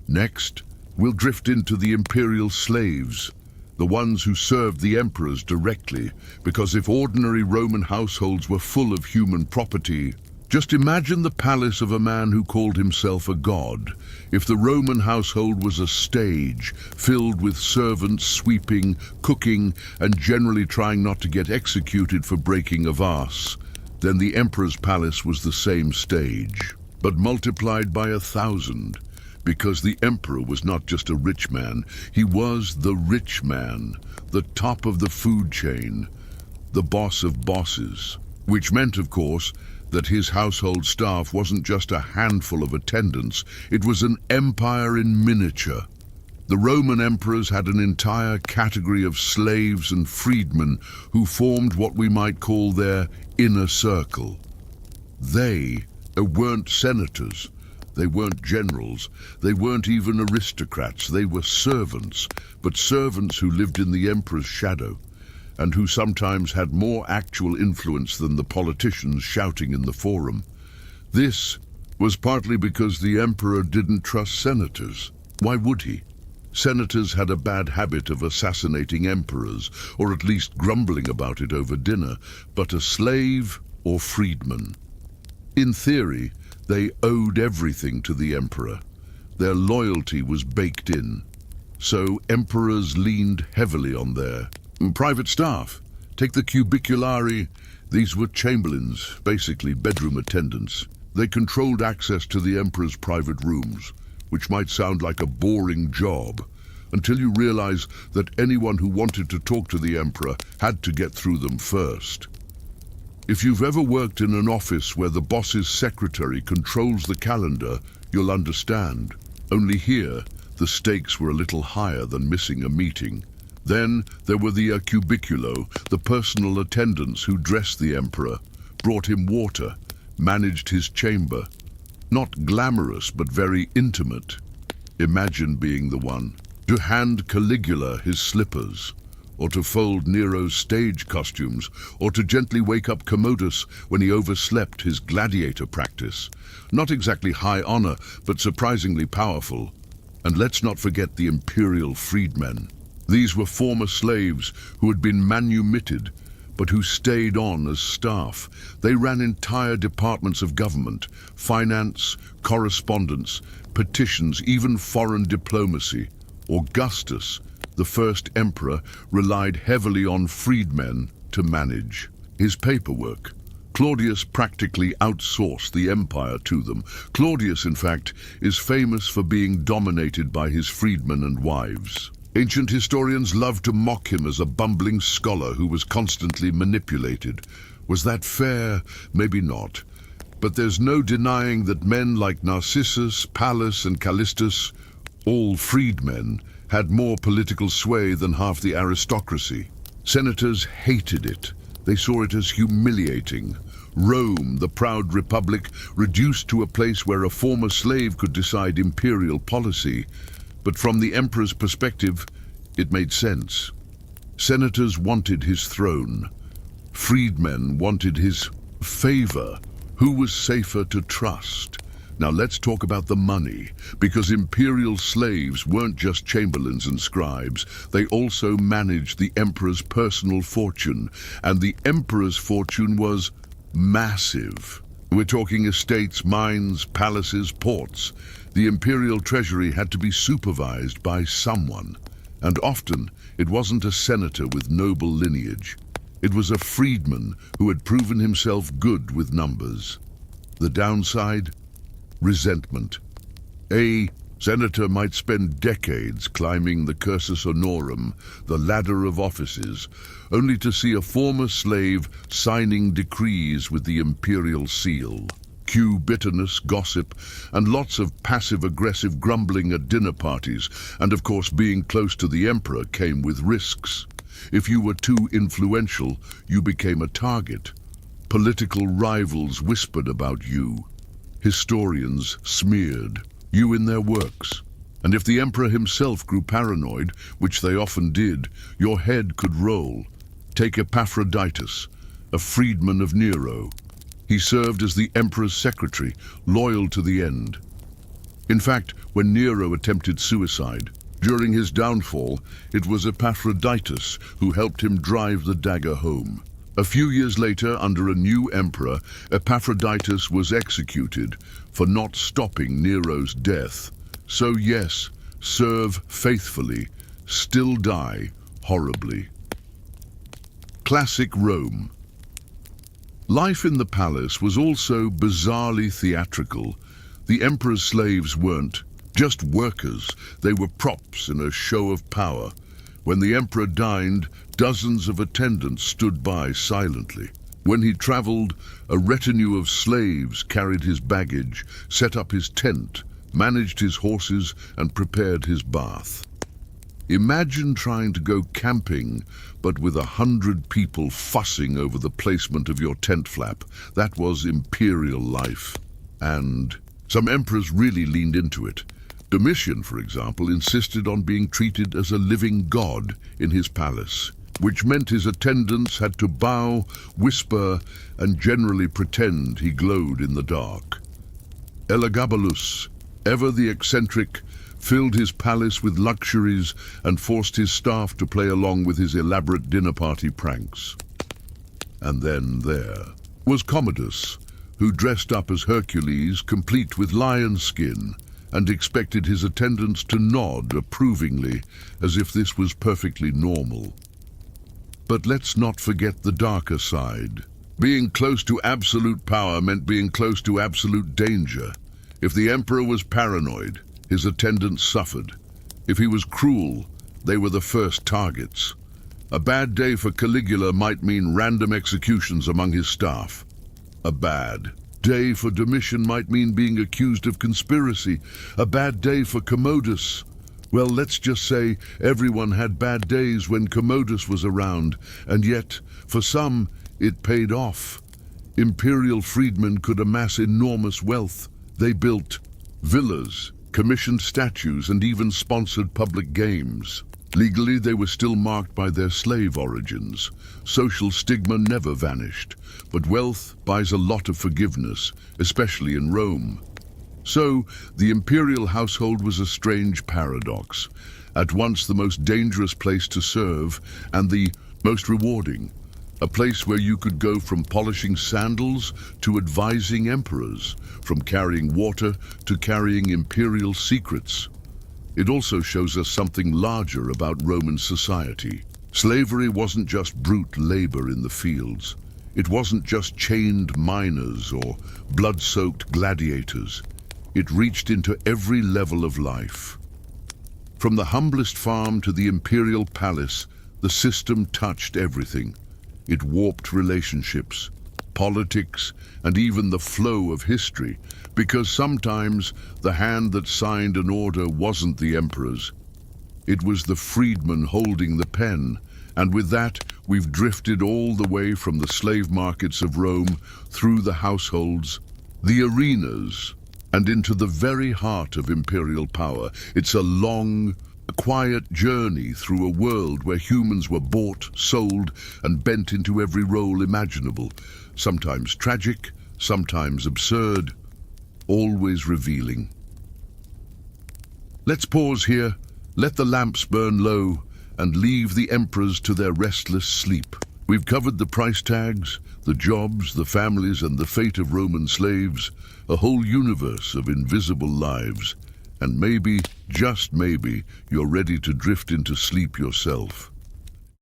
Next, we'll drift into the imperial slaves, the ones who served the emperors directly, because if ordinary Roman households were full of human property, just imagine the palace of a man who called himself a god. If the Roman household was a stage filled with servants sweeping, cooking, and generally trying not to get executed for breaking a vase, then the emperor's palace was the same stage, but multiplied by 1,000. Because the emperor was not just a rich man, he was the rich man, the top of the food chain, the boss of bosses, which meant, of course, that his household staff wasn't just a handful of attendants, it was an empire in miniature. The Roman emperors had an entire category of slaves and freedmen who formed what we might call their inner circle. They weren't senators. They weren't generals, they weren't even aristocrats, they were servants, but servants who lived in the emperor's shadow, and who sometimes had more actual influence than the politicians shouting in the forum. This was partly because the emperor didn't trust senators. Why would he? Senators had a bad habit of assassinating emperors, or at least grumbling about it over dinner, but a slave or freedman. In theory, they owed everything to the emperor. Their loyalty was baked in. So emperors leaned heavily on their private staff. Take the cubiculari. These were chamberlains, basically bedroom attendants. They controlled access to the emperor's private rooms, which might sound like a boring job, until you realize that anyone who wanted to talk to the emperor had to get through them first. If you've ever worked in an office where the boss's secretary controls the calendar, you'll understand. Only here, the stakes were a little higher than missing a meeting. Then there were the cubiculo, the personal attendants who dressed the emperor, brought him water, managed his chamber. Not glamorous, but very intimate. Imagine being the one to hand Caligula his slippers, or to fold Nero's stage costumes, or to gently wake up Commodus when he overslept his gladiator practice. Not exactly high honor, but surprisingly powerful. And let's not forget the imperial freedmen. These were former slaves who had been manumitted, but who stayed on as staff. They ran entire departments of government, finance, correspondence, petitions, even foreign diplomacy. Augustus, the first emperor, relied heavily on freedmen to manage his paperwork. Claudius practically outsourced the empire to them. Claudius, in fact, is famous for being dominated by his freedmen and wives. Ancient historians love to mock him as a bumbling scholar who was constantly manipulated. Was that fair? Maybe not. But there's no denying that men like Narcissus, Pallas, and Callistus, all freedmen, had more political sway than half the aristocracy. Senators hated it. They saw it as humiliating. Rome, the proud republic, reduced to a place where a former slave could decide imperial policy. But from the emperor's perspective, it made sense. Senators wanted his throne. Freedmen wanted his favor. Who was safer to trust? Now let's talk about the money, because imperial slaves weren't just chamberlains and scribes. They also managed the emperor's personal fortune, and the emperor's fortune was massive. We're talking estates, mines, palaces, ports. The imperial treasury had to be supervised by someone, and often it wasn't a senator with noble lineage. It was a freedman who had proven himself good with numbers. The downside? Resentment. A senator might spend decades climbing the cursus honorum, the ladder of offices, only to see a former slave signing decrees with the imperial seal. Cue bitterness, gossip, and lots of passive-aggressive grumbling at dinner parties, and of course being close to the emperor came with risks. If you were too influential, you became a target. Political rivals whispered about you. Historians smeared you in their works. And if the emperor himself grew paranoid, which they often did, your head could roll. Take Epaphroditus, a freedman of Nero. He served as the emperor's secretary, loyal to the end. In fact, when Nero attempted suicide, During his downfall, it was Epaphroditus who helped him drive the dagger home. A few years later, under a new emperor, Epaphroditus was executed for not stopping Nero's death. So yes, serve faithfully, still die horribly. Classic Rome. Life in the palace was also bizarrely theatrical. The emperor's slaves weren't just workers, they were props in a show of power. When the emperor dined, dozens of attendants stood by silently. When he traveled, a retinue of slaves carried his baggage, set up his tent, managed his horses, and prepared his bath. Imagine trying to go camping, but with 100 people fussing over the placement of your tent flap. That was imperial life. And some emperors really leaned into it. Domitian, for example, insisted on being treated as a living god in his palace, which meant his attendants had to bow, whisper, and generally pretend he glowed in the dark. Elagabalus, ever the eccentric, filled his palace with luxuries and forced his staff to play along with his elaborate dinner party pranks. And then there was Commodus, who dressed up as Hercules, complete with lion skin, and expected his attendants to nod approvingly, as if this was perfectly normal. But let's not forget the darker side. Being close to absolute power meant being close to absolute danger. If the emperor was paranoid, his attendants suffered. If he was cruel, they were the first targets. A bad day for Caligula might mean random executions among his staff. A bad day for Domitian might mean being accused of conspiracy. A bad day for Commodus. Well, let's just say everyone had bad days when Commodus was around, and yet, for some, it paid off. Imperial freedmen could amass enormous wealth. They built villas, commissioned statues, and even sponsored public games. Legally, they were still marked by their slave origins. Social stigma never vanished, but wealth buys a lot of forgiveness, especially in Rome. So, the imperial household was a strange paradox. At once the most dangerous place to serve, and the most rewarding. A place where you could go from polishing sandals to advising emperors, from carrying water to carrying imperial secrets. It also shows us something larger about Roman society. Slavery wasn't just brute labor in the fields. It wasn't just chained miners or blood-soaked gladiators. It reached into every level of life. From the humblest farm to the imperial palace, the system touched everything. It warped relationships, politics, and even the flow of history, because sometimes the hand that signed an order wasn't the emperor's. It was the freedman holding the pen, and with that we've drifted all the way from the slave markets of Rome through the households, the arenas, and into the very heart of imperial power. It's a long, quiet journey through a world where humans were bought, sold, and bent into every role imaginable, sometimes tragic, sometimes absurd, always revealing. Let's pause here, let the lamps burn low, and leave the emperors to their restless sleep. We've covered the price tags, the jobs, the families, and the fate of Roman slaves, a whole universe of invisible lives. And maybe, just maybe, you're ready to drift into sleep yourself.